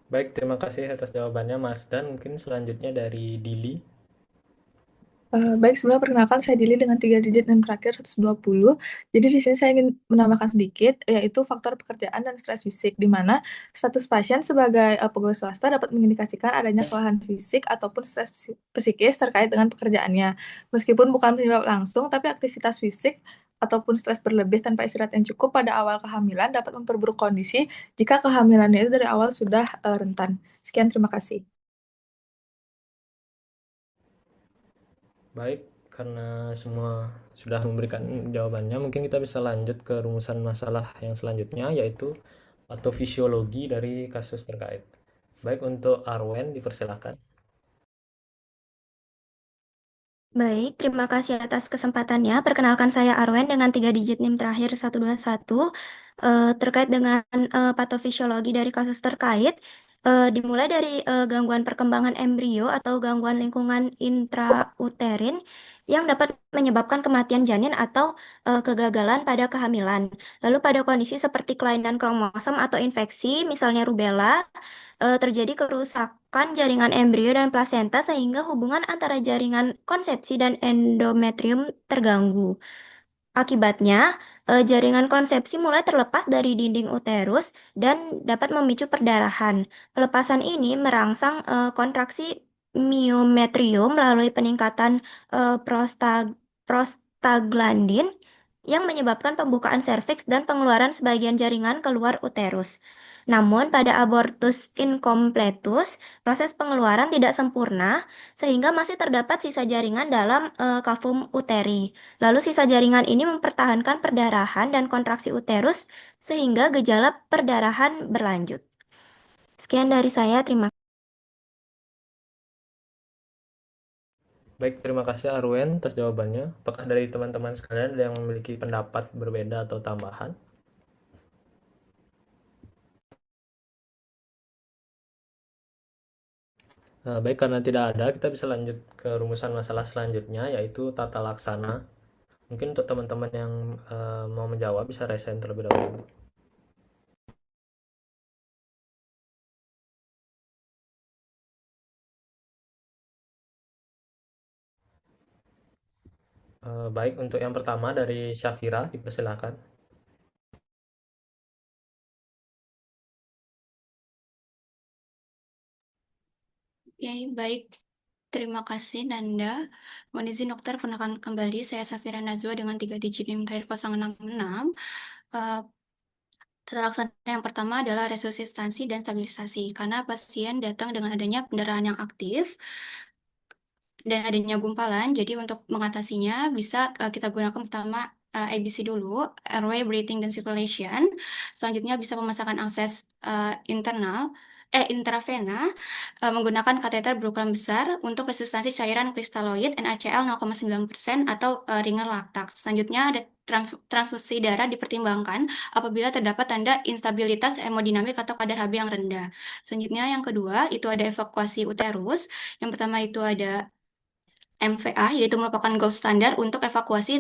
Baik, terima kasih atas jawabannya Mas Dan. Mungkin selanjutnya dari Dili. Baik, sebelumnya perkenalkan saya Dili dengan 3 digit NIM terakhir 120. Jadi di sini saya ingin menambahkan sedikit, yaitu faktor pekerjaan dan stres fisik, di mana status pasien sebagai pegawai swasta dapat mengindikasikan adanya kelelahan fisik ataupun stres psikis terkait dengan pekerjaannya. Meskipun bukan penyebab langsung, tapi aktivitas fisik ataupun stres berlebih tanpa istirahat yang cukup pada awal kehamilan dapat memperburuk kondisi jika kehamilannya itu dari awal sudah rentan. Sekian, terima kasih. Baik, karena semua sudah memberikan jawabannya, mungkin kita bisa lanjut ke rumusan masalah yang selanjutnya, yaitu patofisiologi dari kasus terkait. Baik, untuk Arwen, dipersilakan. Baik, terima kasih atas kesempatannya. Perkenalkan saya Arwen dengan 3 digit NIM terakhir 121. Terkait dengan patofisiologi dari kasus terkait, dimulai dari gangguan perkembangan embrio atau gangguan lingkungan intrauterin yang dapat menyebabkan kematian janin atau kegagalan pada kehamilan. Lalu pada kondisi seperti kelainan kromosom atau infeksi, misalnya rubella, terjadi kerusakan jaringan embrio dan plasenta sehingga hubungan antara jaringan konsepsi dan endometrium terganggu. Akibatnya, jaringan konsepsi mulai terlepas dari dinding uterus dan dapat memicu perdarahan. Pelepasan ini merangsang kontraksi miometrium melalui peningkatan prostaglandin yang menyebabkan pembukaan serviks dan pengeluaran sebagian jaringan keluar uterus. Namun, pada abortus incompletus, proses pengeluaran tidak sempurna sehingga masih terdapat sisa jaringan dalam kavum uteri. Lalu sisa jaringan ini mempertahankan perdarahan dan kontraksi uterus sehingga gejala perdarahan berlanjut. Sekian dari saya, terima kasih. Baik, terima kasih Arwen atas jawabannya. Apakah dari teman-teman sekalian ada yang memiliki pendapat berbeda atau tambahan? Baik, karena tidak ada, kita bisa lanjut ke rumusan masalah selanjutnya, yaitu tata laksana. Mungkin untuk teman-teman yang mau menjawab bisa raise hand terlebih dahulu. Baik, untuk yang pertama dari Syafira, dipersilakan. Oke, baik. Terima kasih, Nanda. Mohon izin dokter, perkenalkan kembali. Saya Safira Nazwa dengan 3 digit NIM terakhir 066. Tata laksana yang pertama adalah resusitasi dan stabilisasi. Karena pasien datang dengan adanya pendarahan yang aktif dan adanya gumpalan, jadi untuk mengatasinya bisa kita gunakan pertama ABC dulu, airway, breathing, dan circulation. Selanjutnya bisa pemasangan akses intravena menggunakan kateter berukuran besar untuk resusitasi cairan kristaloid NaCl 0,9% atau ringer laktat. Selanjutnya ada transfusi darah dipertimbangkan apabila terdapat tanda instabilitas hemodinamik atau kadar Hb yang rendah. Selanjutnya yang kedua itu ada evakuasi uterus. Yang pertama itu ada MVA, yaitu merupakan gold standar untuk evakuasi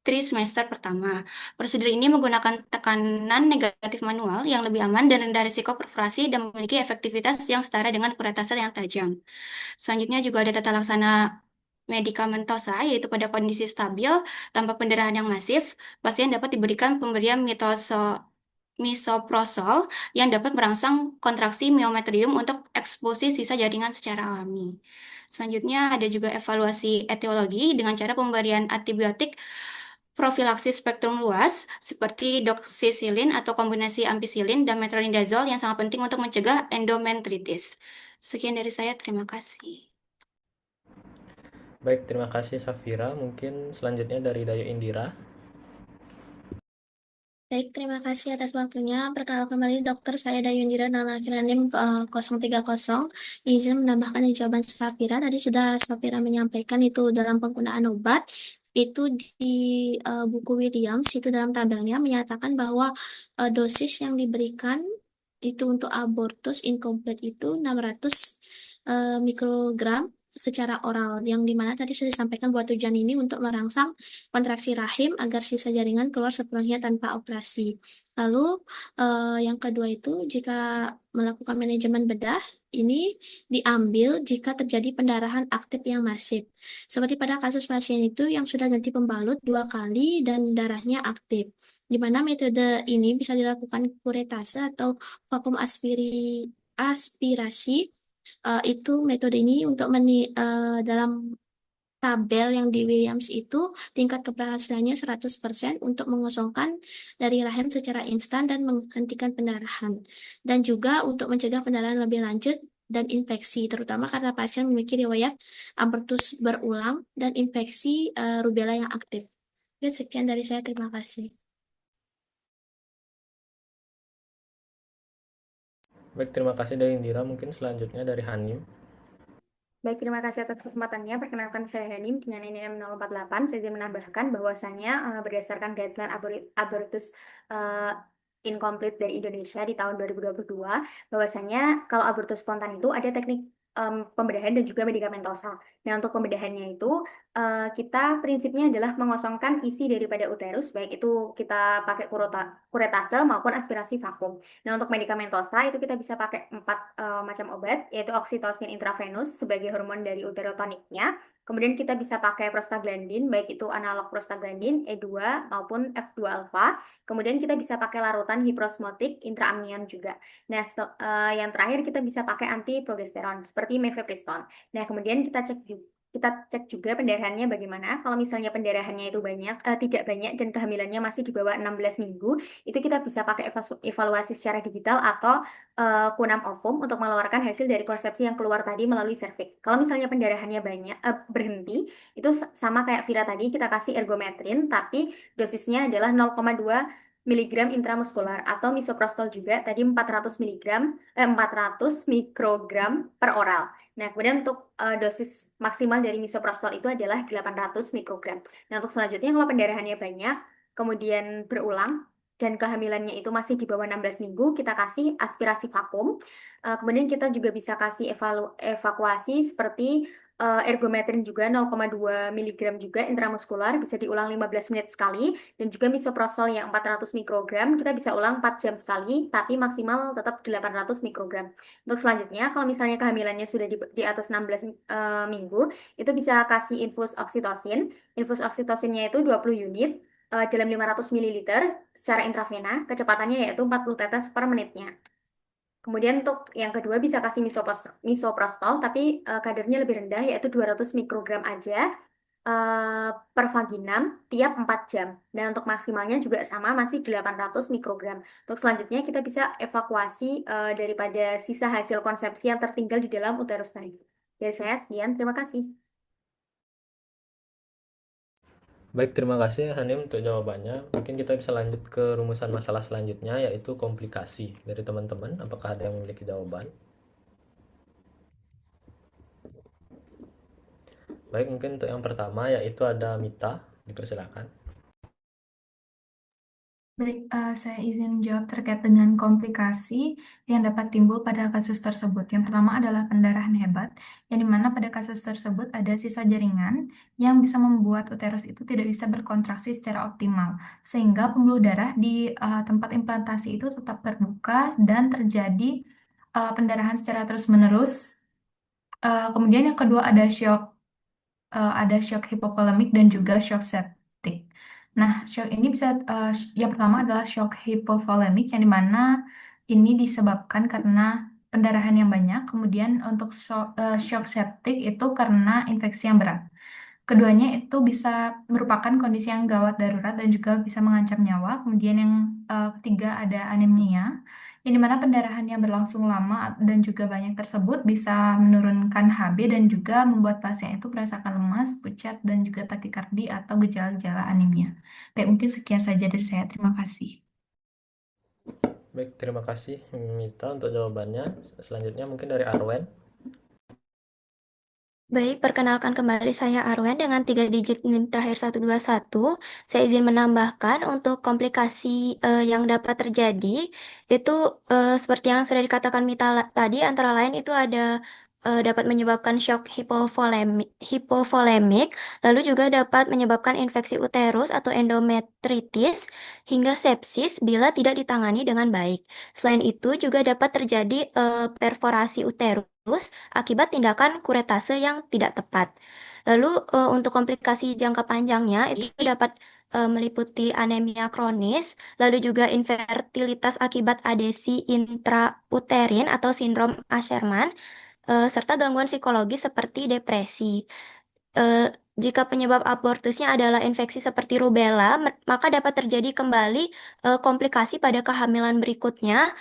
trimester pertama. Prosedur ini menggunakan tekanan negatif manual yang lebih aman dan rendah risiko perforasi dan memiliki efektivitas yang setara dengan kuretase yang tajam. Selanjutnya juga ada tata laksana medikamentosa, yaitu pada kondisi stabil tanpa pendarahan yang masif, pasien dapat diberikan pemberian misoprostol yang dapat merangsang kontraksi miometrium untuk eksposi sisa jaringan secara alami. Selanjutnya ada juga evaluasi etiologi dengan cara pemberian antibiotik profilaksis spektrum luas seperti doxycycline atau kombinasi ampicillin dan metronidazole yang sangat penting untuk mencegah endometritis. Sekian dari saya, terima kasih. Baik, terima kasih Safira. Mungkin selanjutnya dari Dayu Indira. Baik, terima kasih atas waktunya. Perkenalkan kembali dokter, saya Dayundira dengan akhiran NIM 030. Izin menambahkan di jawaban Safira. Tadi sudah Safira menyampaikan itu dalam penggunaan obat. Itu di buku Williams, itu dalam tabelnya menyatakan bahwa dosis yang diberikan itu untuk abortus incomplete itu 600 mikrogram secara oral, yang dimana tadi sudah disampaikan bahwa tujuan ini untuk merangsang kontraksi rahim agar sisa jaringan keluar sepenuhnya tanpa operasi. Lalu yang kedua itu jika melakukan manajemen bedah ini diambil jika terjadi pendarahan aktif yang masif. Seperti pada kasus pasien itu yang sudah ganti pembalut 2 kali dan darahnya aktif. Di mana metode ini bisa dilakukan kuretase atau vakum aspirasi. Itu metode ini untuk dalam tabel yang di Williams itu tingkat keberhasilannya 100% untuk mengosongkan dari rahim secara instan dan menghentikan pendarahan. Dan juga untuk mencegah pendarahan lebih lanjut dan infeksi, terutama karena pasien memiliki riwayat abortus berulang dan infeksi rubella yang aktif. Oke, sekian dari saya, terima kasih. Baik, terima kasih dari Indira. Mungkin selanjutnya dari Hanim. Baik, terima kasih atas kesempatannya. Perkenalkan saya Hanim dengan NIM 048. Saya ingin menambahkan bahwasannya berdasarkan guideline abortus incomplete dari Indonesia di tahun 2022, bahwasannya kalau abortus spontan itu ada teknik pembedahan dan juga medikamentosa. Nah, untuk pembedahannya itu kita prinsipnya adalah mengosongkan isi daripada uterus, baik itu kita pakai kuretase maupun aspirasi vakum. Nah, untuk medikamentosa itu kita bisa pakai 4 macam obat, yaitu oksitosin intravenus sebagai hormon dari uterotoniknya. Kemudian kita bisa pakai prostaglandin, baik itu analog prostaglandin E2 maupun F2 alfa. Kemudian kita bisa pakai larutan hiperosmotik intraamnion juga. Nah, yang terakhir kita bisa pakai antiprogesteron seperti mifepriston. Nah, kemudian kita cek juga pendarahannya bagaimana. Kalau misalnya pendarahannya itu tidak banyak dan kehamilannya masih di bawah 16 minggu, itu kita bisa pakai evaluasi secara digital atau kunam ovum untuk mengeluarkan hasil dari konsepsi yang keluar tadi melalui serviks. Kalau misalnya pendarahannya berhenti, itu sama kayak Vira tadi, kita kasih ergometrin, tapi dosisnya adalah 0,2 miligram intramuskular atau misoprostol juga tadi 400 mikrogram per oral. Nah, kemudian untuk dosis maksimal dari misoprostol itu adalah 800 mikrogram. Nah, untuk selanjutnya kalau pendarahannya banyak, kemudian berulang, dan kehamilannya itu masih di bawah 16 minggu, kita kasih aspirasi vakum. Kemudian kita juga bisa kasih evakuasi seperti ergometrin juga 0,2 miligram juga intramuskular, bisa diulang 15 menit sekali, dan juga misoprostol yang 400 mikrogram, kita bisa ulang 4 jam sekali, tapi maksimal tetap 800 mikrogram. Untuk selanjutnya, kalau misalnya kehamilannya sudah di atas 16 minggu, itu bisa kasih infus oksitosin. Infus oksitosinnya itu 20 unit dalam 500 ml secara intravena, kecepatannya yaitu 40 tetes per menitnya. Kemudian untuk yang kedua bisa kasih misoprostol, tapi kadarnya lebih rendah, yaitu 200 mikrogram aja per vaginam tiap 4 jam. Dan untuk maksimalnya juga sama, masih 800 mikrogram. Untuk selanjutnya kita bisa evakuasi daripada sisa hasil konsepsi yang tertinggal di dalam uterus tadi. Dari saya sekian, terima kasih. Baik, terima kasih Hanim untuk jawabannya. Mungkin kita bisa lanjut ke rumusan masalah selanjutnya, yaitu komplikasi dari teman-teman. Apakah ada yang memiliki jawaban? Baik, mungkin untuk yang pertama, yaitu ada Mita. Dipersilakan. Baik, saya izin jawab terkait dengan komplikasi yang dapat timbul pada kasus tersebut. Yang pertama adalah pendarahan hebat, yang dimana pada kasus tersebut ada sisa jaringan yang bisa membuat uterus itu tidak bisa berkontraksi secara optimal, sehingga pembuluh darah di tempat implantasi itu tetap terbuka dan terjadi pendarahan secara terus-menerus. Kemudian yang kedua ada shock hipovolemik dan juga shock septic. Nah, shock ini yang pertama adalah shock hipovolemik yang dimana ini disebabkan karena pendarahan yang banyak. Kemudian untuk shock septic itu karena infeksi yang berat. Keduanya itu bisa merupakan kondisi yang gawat darurat dan juga bisa mengancam nyawa. Kemudian yang ketiga ada anemia, yang dimana pendarahan yang berlangsung lama dan juga banyak tersebut bisa menurunkan HB dan juga membuat pasien itu merasakan lemas, pucat, dan juga takikardi atau gejala-gejala anemia. Baik, mungkin sekian saja dari saya. Terima kasih. Baik, terima kasih Mita untuk jawabannya. Selanjutnya mungkin dari Arwen. Baik, perkenalkan kembali saya Arwen dengan 3 digit NIM terakhir 121. Saya izin menambahkan untuk komplikasi yang dapat terjadi, itu seperti yang sudah dikatakan Mita tadi, antara lain itu ada dapat menyebabkan shock hipovolemik, lalu juga dapat menyebabkan infeksi uterus atau endometritis, hingga sepsis bila tidak ditangani dengan baik. Selain itu juga dapat terjadi perforasi uterus akibat tindakan kuretase yang tidak tepat. Lalu untuk komplikasi jangka panjangnya itu dapat meliputi anemia kronis, lalu juga infertilitas akibat adesi intrauterin atau sindrom Asherman, serta gangguan psikologis seperti depresi. Jika penyebab abortusnya adalah infeksi seperti rubella, maka dapat terjadi kembali komplikasi pada kehamilan berikutnya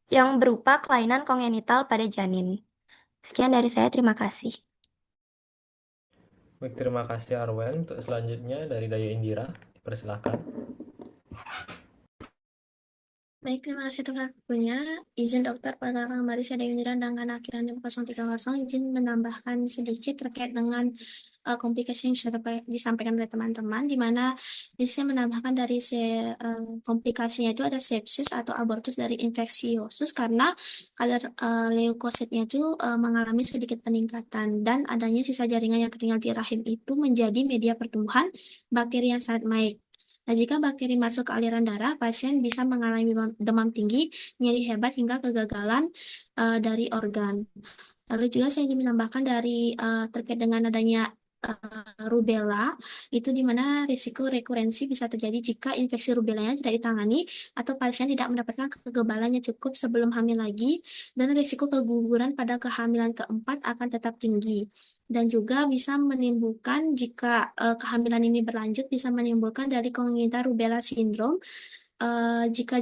yang berupa kelainan kongenital pada janin. Sekian dari saya, terima kasih. Baik, terima kasih Arwen. Untuk selanjutnya dari Dayu Indira, dipersilakan. Baik, terima kasih atas waktunya. Izin dokter, perkenalkan kembali saya Dewi Indra dengan akhiran 030. Izin menambahkan sedikit terkait dengan komplikasi yang sudah disampaikan oleh teman-teman, di mana izin saya menambahkan dari komplikasinya itu ada sepsis atau abortus dari infeksiosus karena kadar leukositnya itu mengalami sedikit peningkatan dan adanya sisa jaringan yang tertinggal di rahim itu menjadi media pertumbuhan bakteri yang sangat baik. Nah, jika bakteri masuk ke aliran darah, pasien bisa mengalami demam tinggi, nyeri hebat, hingga kegagalan dari organ. Lalu juga saya ingin menambahkan dari terkait dengan adanya rubella, itu di mana risiko rekurensi bisa terjadi jika infeksi rubellanya tidak ditangani atau pasien tidak mendapatkan kekebalan yang cukup sebelum hamil lagi, dan risiko keguguran pada kehamilan keempat akan tetap tinggi. Dan juga bisa menimbulkan, jika kehamilan ini berlanjut, bisa menimbulkan dari congenital rubella syndrome jika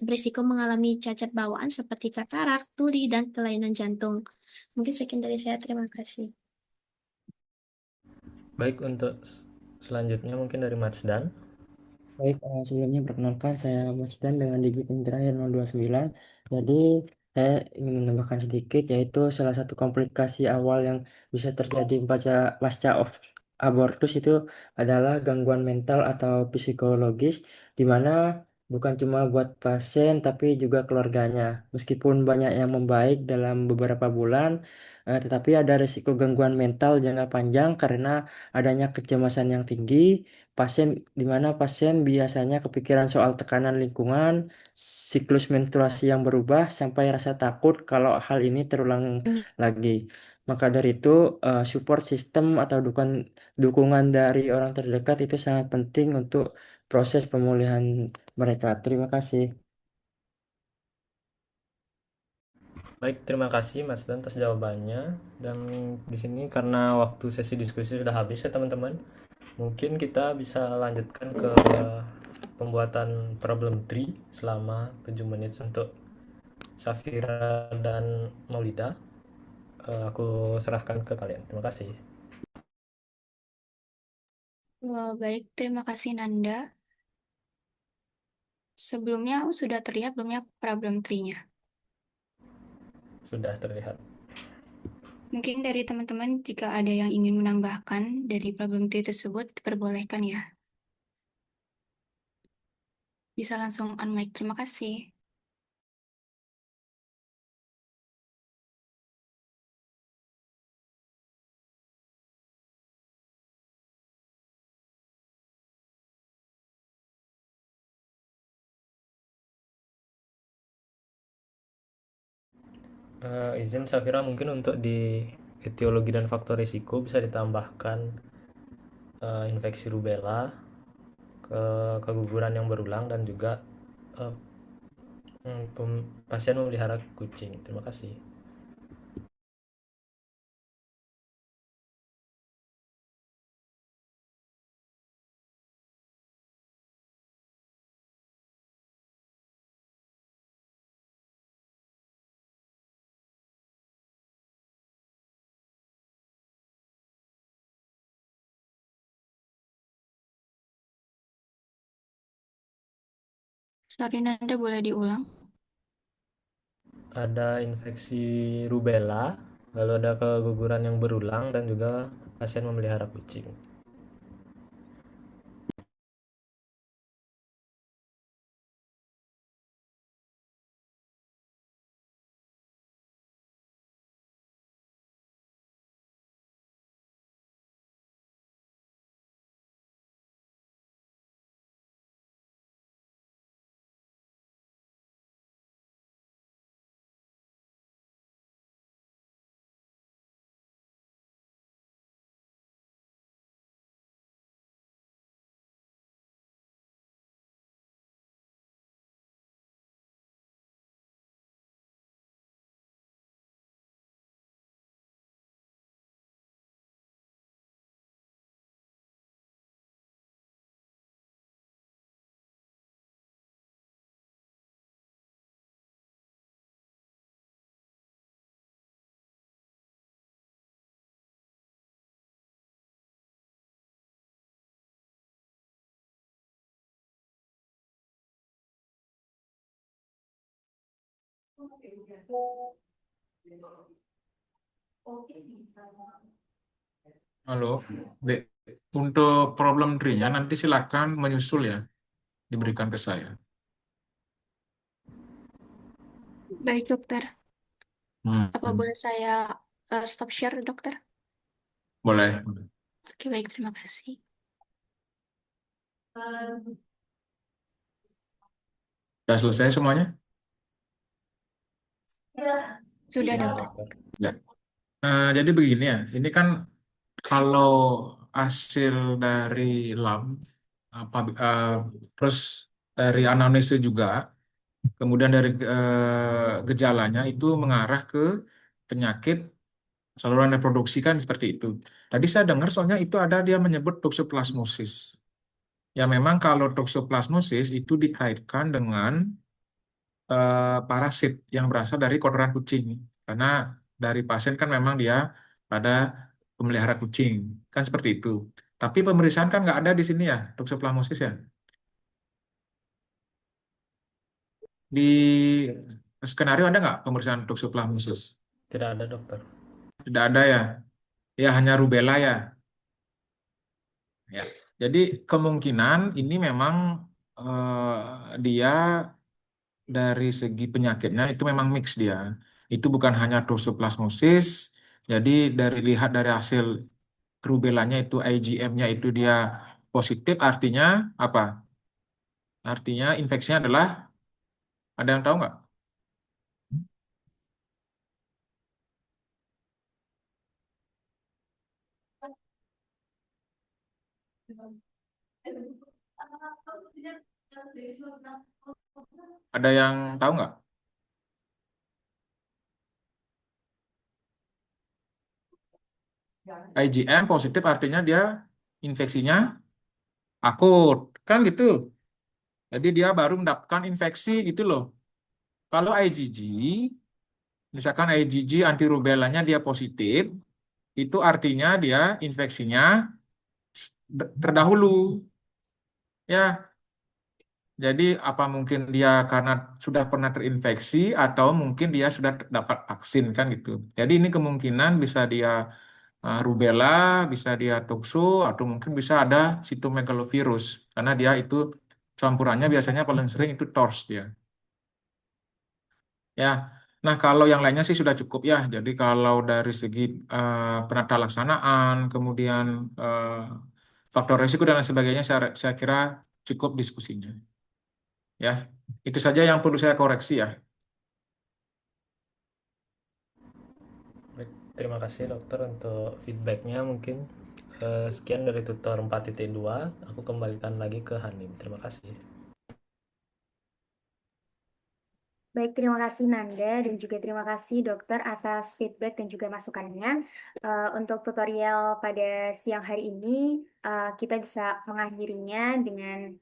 berisiko mengalami cacat bawaan seperti katarak, tuli, dan kelainan jantung. Mungkin sekian dari saya. Terima kasih. Baik, untuk selanjutnya mungkin dari Matsdan. Baik, sebelumnya perkenalkan saya Mas Dan dengan digit yang terakhir 029. Jadi saya ingin menambahkan sedikit, yaitu salah satu komplikasi awal yang bisa terjadi pasca abortus itu adalah gangguan mental atau psikologis, di mana bukan cuma buat pasien tapi juga keluarganya. Meskipun banyak yang membaik dalam beberapa bulan, tetapi ada risiko gangguan mental jangka panjang karena adanya kecemasan yang tinggi, di mana pasien biasanya kepikiran soal tekanan lingkungan, siklus menstruasi yang berubah, sampai rasa takut kalau hal ini terulang lagi. Maka dari itu, support system atau dukungan dari orang terdekat itu sangat penting untuk proses pemulihan mereka. Terima kasih. Baik, terima kasih Mas Dan atas jawabannya. Dan di sini karena waktu sesi diskusi sudah habis ya teman-teman, mungkin kita bisa lanjutkan ke pembuatan problem tree selama 7 menit untuk Safira dan Maulida. Aku serahkan ke kalian. Terima kasih. Wah, baik, terima kasih Nanda. Sebelumnya sudah terlihat belum ya problem tree-nya? Sudah terlihat. Mungkin dari teman-teman jika ada yang ingin menambahkan dari problem tree tersebut, diperbolehkan ya. Bisa langsung on mic. Terima kasih. Izin Safira, mungkin untuk di etiologi dan faktor risiko bisa ditambahkan infeksi rubella, keguguran yang berulang, dan juga eh, pasien memelihara kucing. Terima kasih. Sorry Nanda, boleh diulang? Ada infeksi rubella, lalu ada keguguran yang berulang, dan juga pasien memelihara kucing. Halo, Dek. Untuk problem tree-nya nanti silakan menyusul ya, diberikan ke saya. Baik, dokter. Apa Hmm, boleh saya stop share, dokter? boleh. Oke, baik, terima kasih. Sudah selesai semuanya? Sudah, Sudah, dokter. dokter. Ya. Jadi begini ya, ini kan kalau hasil dari lab, apa, terus dari anamnesa juga, kemudian dari gejalanya itu mengarah ke penyakit saluran reproduksi kan seperti itu. Tadi saya dengar soalnya itu ada dia menyebut toxoplasmosis. Ya memang kalau toxoplasmosis itu dikaitkan dengan parasit yang berasal dari kotoran kucing. Karena dari pasien kan memang dia pada pemelihara kucing. Kan seperti itu. Tapi pemeriksaan kan nggak ada di sini ya, toxoplasmosis ya. Di skenario ada nggak pemeriksaan toxoplasmosis? Tidak ada, dokter. Tidak ada ya. Ya hanya rubella ya. Ya. Jadi kemungkinan ini memang dia dari segi penyakitnya itu memang mix dia. Itu bukan hanya toxoplasmosis. Jadi lihat dari hasil rubellanya itu IgM-nya itu dia positif, artinya apa? Artinya infeksinya adalah, ada yang tahu nggak? Ada yang tahu nggak? IgM positif artinya dia infeksinya akut, kan gitu. Jadi dia baru mendapatkan infeksi gitu loh. Kalau IgG, misalkan IgG antirubellanya dia positif, itu artinya dia infeksinya terdahulu. Ya, jadi apa mungkin dia karena sudah pernah terinfeksi atau mungkin dia sudah dapat vaksin kan gitu. Jadi ini kemungkinan bisa dia rubella, bisa dia toxo, atau mungkin bisa ada sitomegalovirus karena dia itu campurannya biasanya paling sering itu TORS dia. Ya, nah kalau yang lainnya sih sudah cukup ya. Jadi kalau dari segi penata laksanaan, kemudian faktor risiko dan lain sebagainya, saya kira cukup diskusinya. Ya, itu saja yang perlu saya koreksi ya. Baik, terima kasih dokter untuk feedbacknya mungkin. Sekian dari tutor 4.2. Aku kembalikan lagi ke Hanim. Terima kasih. Baik, terima kasih Nanda dan juga terima kasih dokter atas feedback dan juga masukannya. Untuk tutorial pada siang hari ini, kita bisa mengakhirinya dengan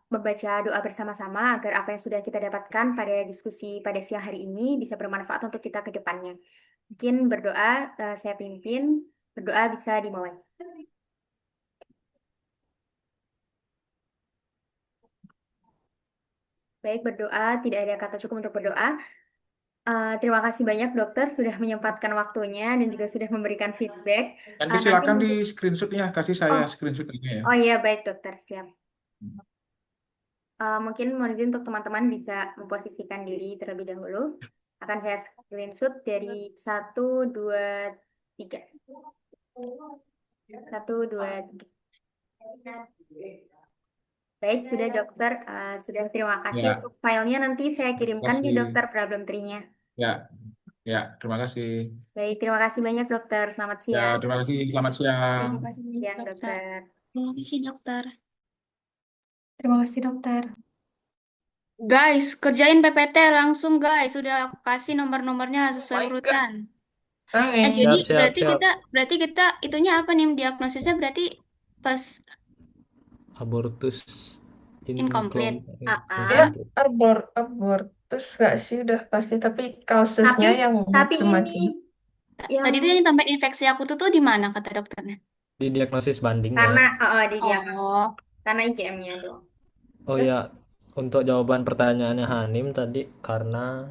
membaca doa bersama-sama agar apa yang sudah kita dapatkan pada diskusi pada siang hari ini bisa bermanfaat untuk kita ke depannya. Mungkin berdoa, saya pimpin, berdoa bisa dimulai. Baik, berdoa, tidak ada kata cukup untuk berdoa. Terima kasih banyak dokter sudah menyempatkan waktunya dan juga sudah memberikan feedback. Nanti Nanti silakan di mungkin, screenshot ya, kasih saya oh, screenshot aja ya. oh iya baik dokter, siap. Mungkin mohon izin untuk teman-teman bisa memposisikan diri terlebih dahulu. Akan saya screenshot dari 1, 2, 3. 1, 2, 3. Baik, sudah dokter. Sudah terima kasih Ya, untuk filenya nanti saya terima kirimkan di kasih. dokter problem tree-nya. Ya, ya, terima kasih. Baik, terima kasih banyak dokter. Selamat Ya, siang. terima kasih. Selamat siang. Terima kasih banyak, Siang dokter. dokter. Terima kasih, dokter. Terima kasih dokter. Guys, kerjain PPT langsung guys. Sudah aku kasih nomor-nomornya sesuai urutan. Jadi Siap, siap. berarti kita itunya apa nih diagnosisnya berarti pas Abortus incomplete. Ya, incomplete. abortus nggak sih udah pasti, tapi kasusnya Tapi yang tapi ini macam-macam. yang Tadi tuh yang tempat infeksi aku tuh di mana kata dokternya? Di diagnosis bandingnya. karena di diagnosis Oh, karena IgM-nya dong. Oh ya, Untuk jawaban pertanyaannya Hanim tadi, karena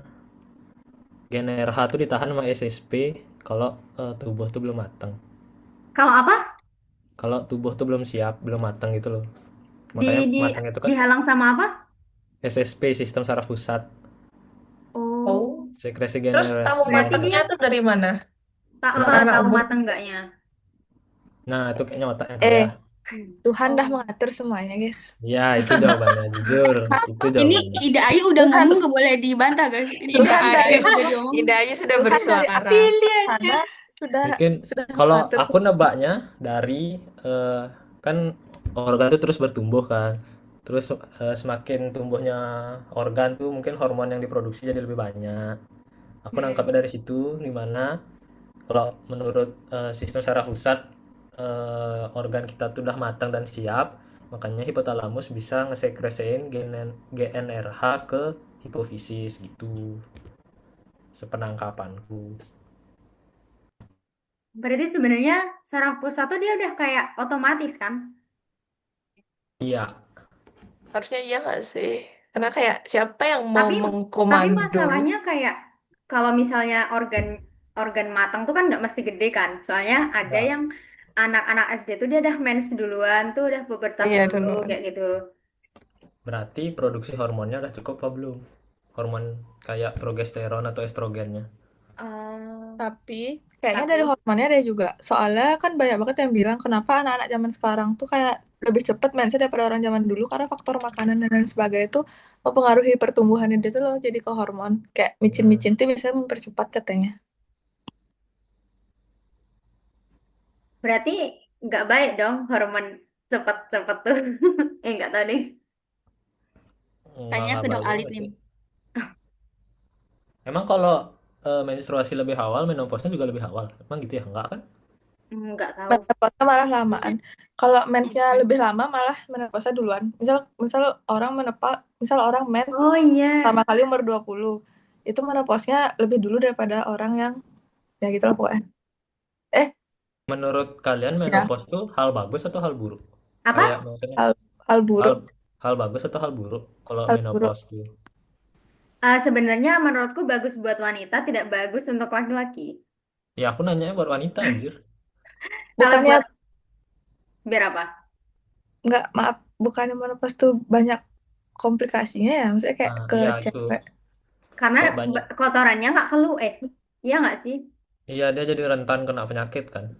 gen RH tuh ditahan sama SSP kalau tubuh tuh belum matang. Kalau apa? Kalau tubuh tuh belum siap, belum matang gitu loh. Di Makanya di matang itu kan dihalang sama apa? SSP, sistem saraf pusat, Oh, Oh, sekresi gen terus tahu berarti RH. matangnya dia tuh dari mana? Kenapa? Karena tahu umur. matang enggaknya. Nah, itu kayaknya otaknya kali ya. Tuhan dah Oh. mengatur semuanya, guys. Ya, itu jawabannya. Jujur, itu Ini jawabannya. Ida Ayu udah Tuhan, ngomong gak boleh dibantah guys. Ini Ida udah Ayu, udah diomong. Ida Ayu sudah Tuhan dari bersuara. Apili anjir Mungkin sudah kalau mengatur aku nebaknya dari kan organ itu terus bertumbuh kan. Terus semakin tumbuhnya organ tuh mungkin hormon yang diproduksi jadi lebih banyak. Aku nangkapnya dari situ, dimana kalau menurut sistem saraf pusat organ kita tuh udah matang dan siap, makanya hipotalamus bisa ngesekresein GNRH ke hipofisis gitu. Sepenangkapanku. Berarti sebenarnya saraf pusat tuh dia udah kayak otomatis kan? Iya, Harusnya iya nggak sih? Karena kayak siapa yang mau Tapi mengkomando? masalahnya kayak kalau misalnya organ organ matang tuh kan nggak mesti gede kan. Soalnya ada enggak. yang anak-anak SD tuh dia udah mens duluan tuh udah pubertas Iya dulu dulu. kayak gitu. Berarti produksi hormonnya udah cukup apa belum? Hormon kayak progesteron atau estrogennya. Tapi kayaknya Tapi dari hormonnya ada juga. Soalnya kan banyak banget yang bilang kenapa anak-anak zaman sekarang tuh kayak lebih cepet mensnya daripada orang zaman dulu karena faktor makanan dan lain sebagainya itu mempengaruhi pertumbuhan dia tuh loh jadi ke hormon. Kayak Nah, micin-micin tuh biasanya mempercepat katanya. berarti nggak baik dong hormon cepet-cepet tuh. Nggak tahu deh. enggak Tanya ke Dok baik Alit juga nih. sih. Emang kalau menstruasi lebih awal, menopausnya juga lebih awal. Emang gitu ya? Enggak kan? Nggak tahu. Menopausnya malah lamaan. Kalau mensnya lebih lama malah menopausnya duluan. Misal misal orang misal orang mens Oh iya. pertama kali umur 20. Itu menopausnya lebih dulu daripada orang yang ya gitu lah pokoknya. Eh, Menurut kalian ya, menopause tuh hal bagus atau hal buruk? Apa? Kayak maksudnya hal hal hal buruk, hal bagus atau hal buruk kalau hal buruk. menopause tuh? Sebenarnya menurutku bagus buat wanita, tidak bagus untuk laki-laki. Ya aku nanya buat wanita anjir. Kalau Bukannya buat biar apa? nggak maaf, bukannya menopause tuh banyak komplikasinya ya, maksudnya kayak Nah, ke iya itu. cewek. Karena Kok banyak? kotorannya nggak keluar. Iya nggak sih? Iya, dia jadi rentan kena penyakit kan.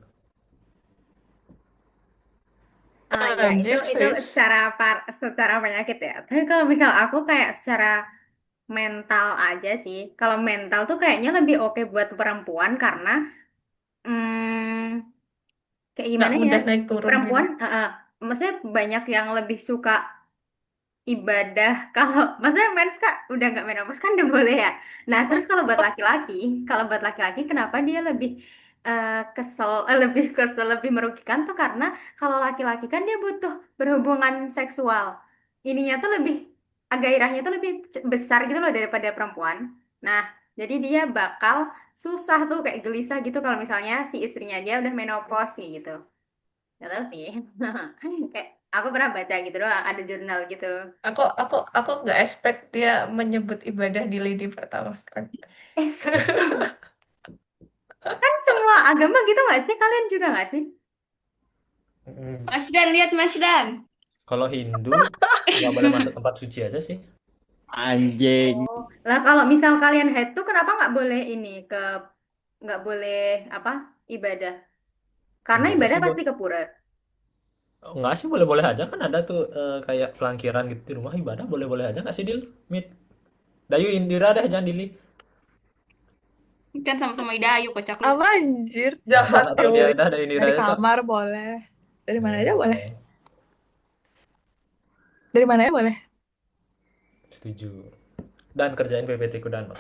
Ya Anjir, itu serius. secara penyakit ya. Tapi kalau misal aku kayak secara mental aja sih. Kalau mental tuh kayaknya lebih oke buat perempuan karena hmm, kayak Nggak gimana ya? mudah naik turun gitu. Perempuan, maksudnya banyak yang lebih suka ibadah. Kalau maksudnya mens kak udah nggak menopause kan udah boleh ya. Nah terus kalau buat laki-laki kenapa dia lebih lebih merugikan tuh karena kalau laki-laki kan dia butuh berhubungan seksual, ininya tuh lebih gairahnya tuh lebih besar gitu loh daripada perempuan. Nah jadi dia bakal susah tuh kayak gelisah gitu kalau misalnya si istrinya dia udah menopause gitu. Gak tahu sih. Kayak aku pernah baca gitu doang, ada jurnal gitu. Aku nggak expect dia menyebut ibadah di lini pertama kan. Eh, kan semua agama gitu nggak sih? Kalian juga nggak sih? Mm, Mas Dan, lihat Mas Dan. Kalau Hindu nggak boleh masuk tempat suci aja sih. Anjing. Oh, lah kalau misal kalian head tuh kenapa nggak boleh apa ibadah? Karena Ibadah ibadah sih pasti ke pura. nggak sih boleh-boleh aja kan ada tuh kayak pelangkiran gitu di rumah ibadah boleh-boleh aja nggak sih Dil? Mit. Dayu Indira deh jangan Dili. Kan sama-sama Ida Ayu kocak lu. Apa anjir? Masa Jahat nggak tahu tuh. dia udah dari Indira Dari aja Cok. kamar boleh. Dari mana aja boleh. Boleh. Dari mana aja boleh. Setuju. Dan kerjain PPT ku dan makasih.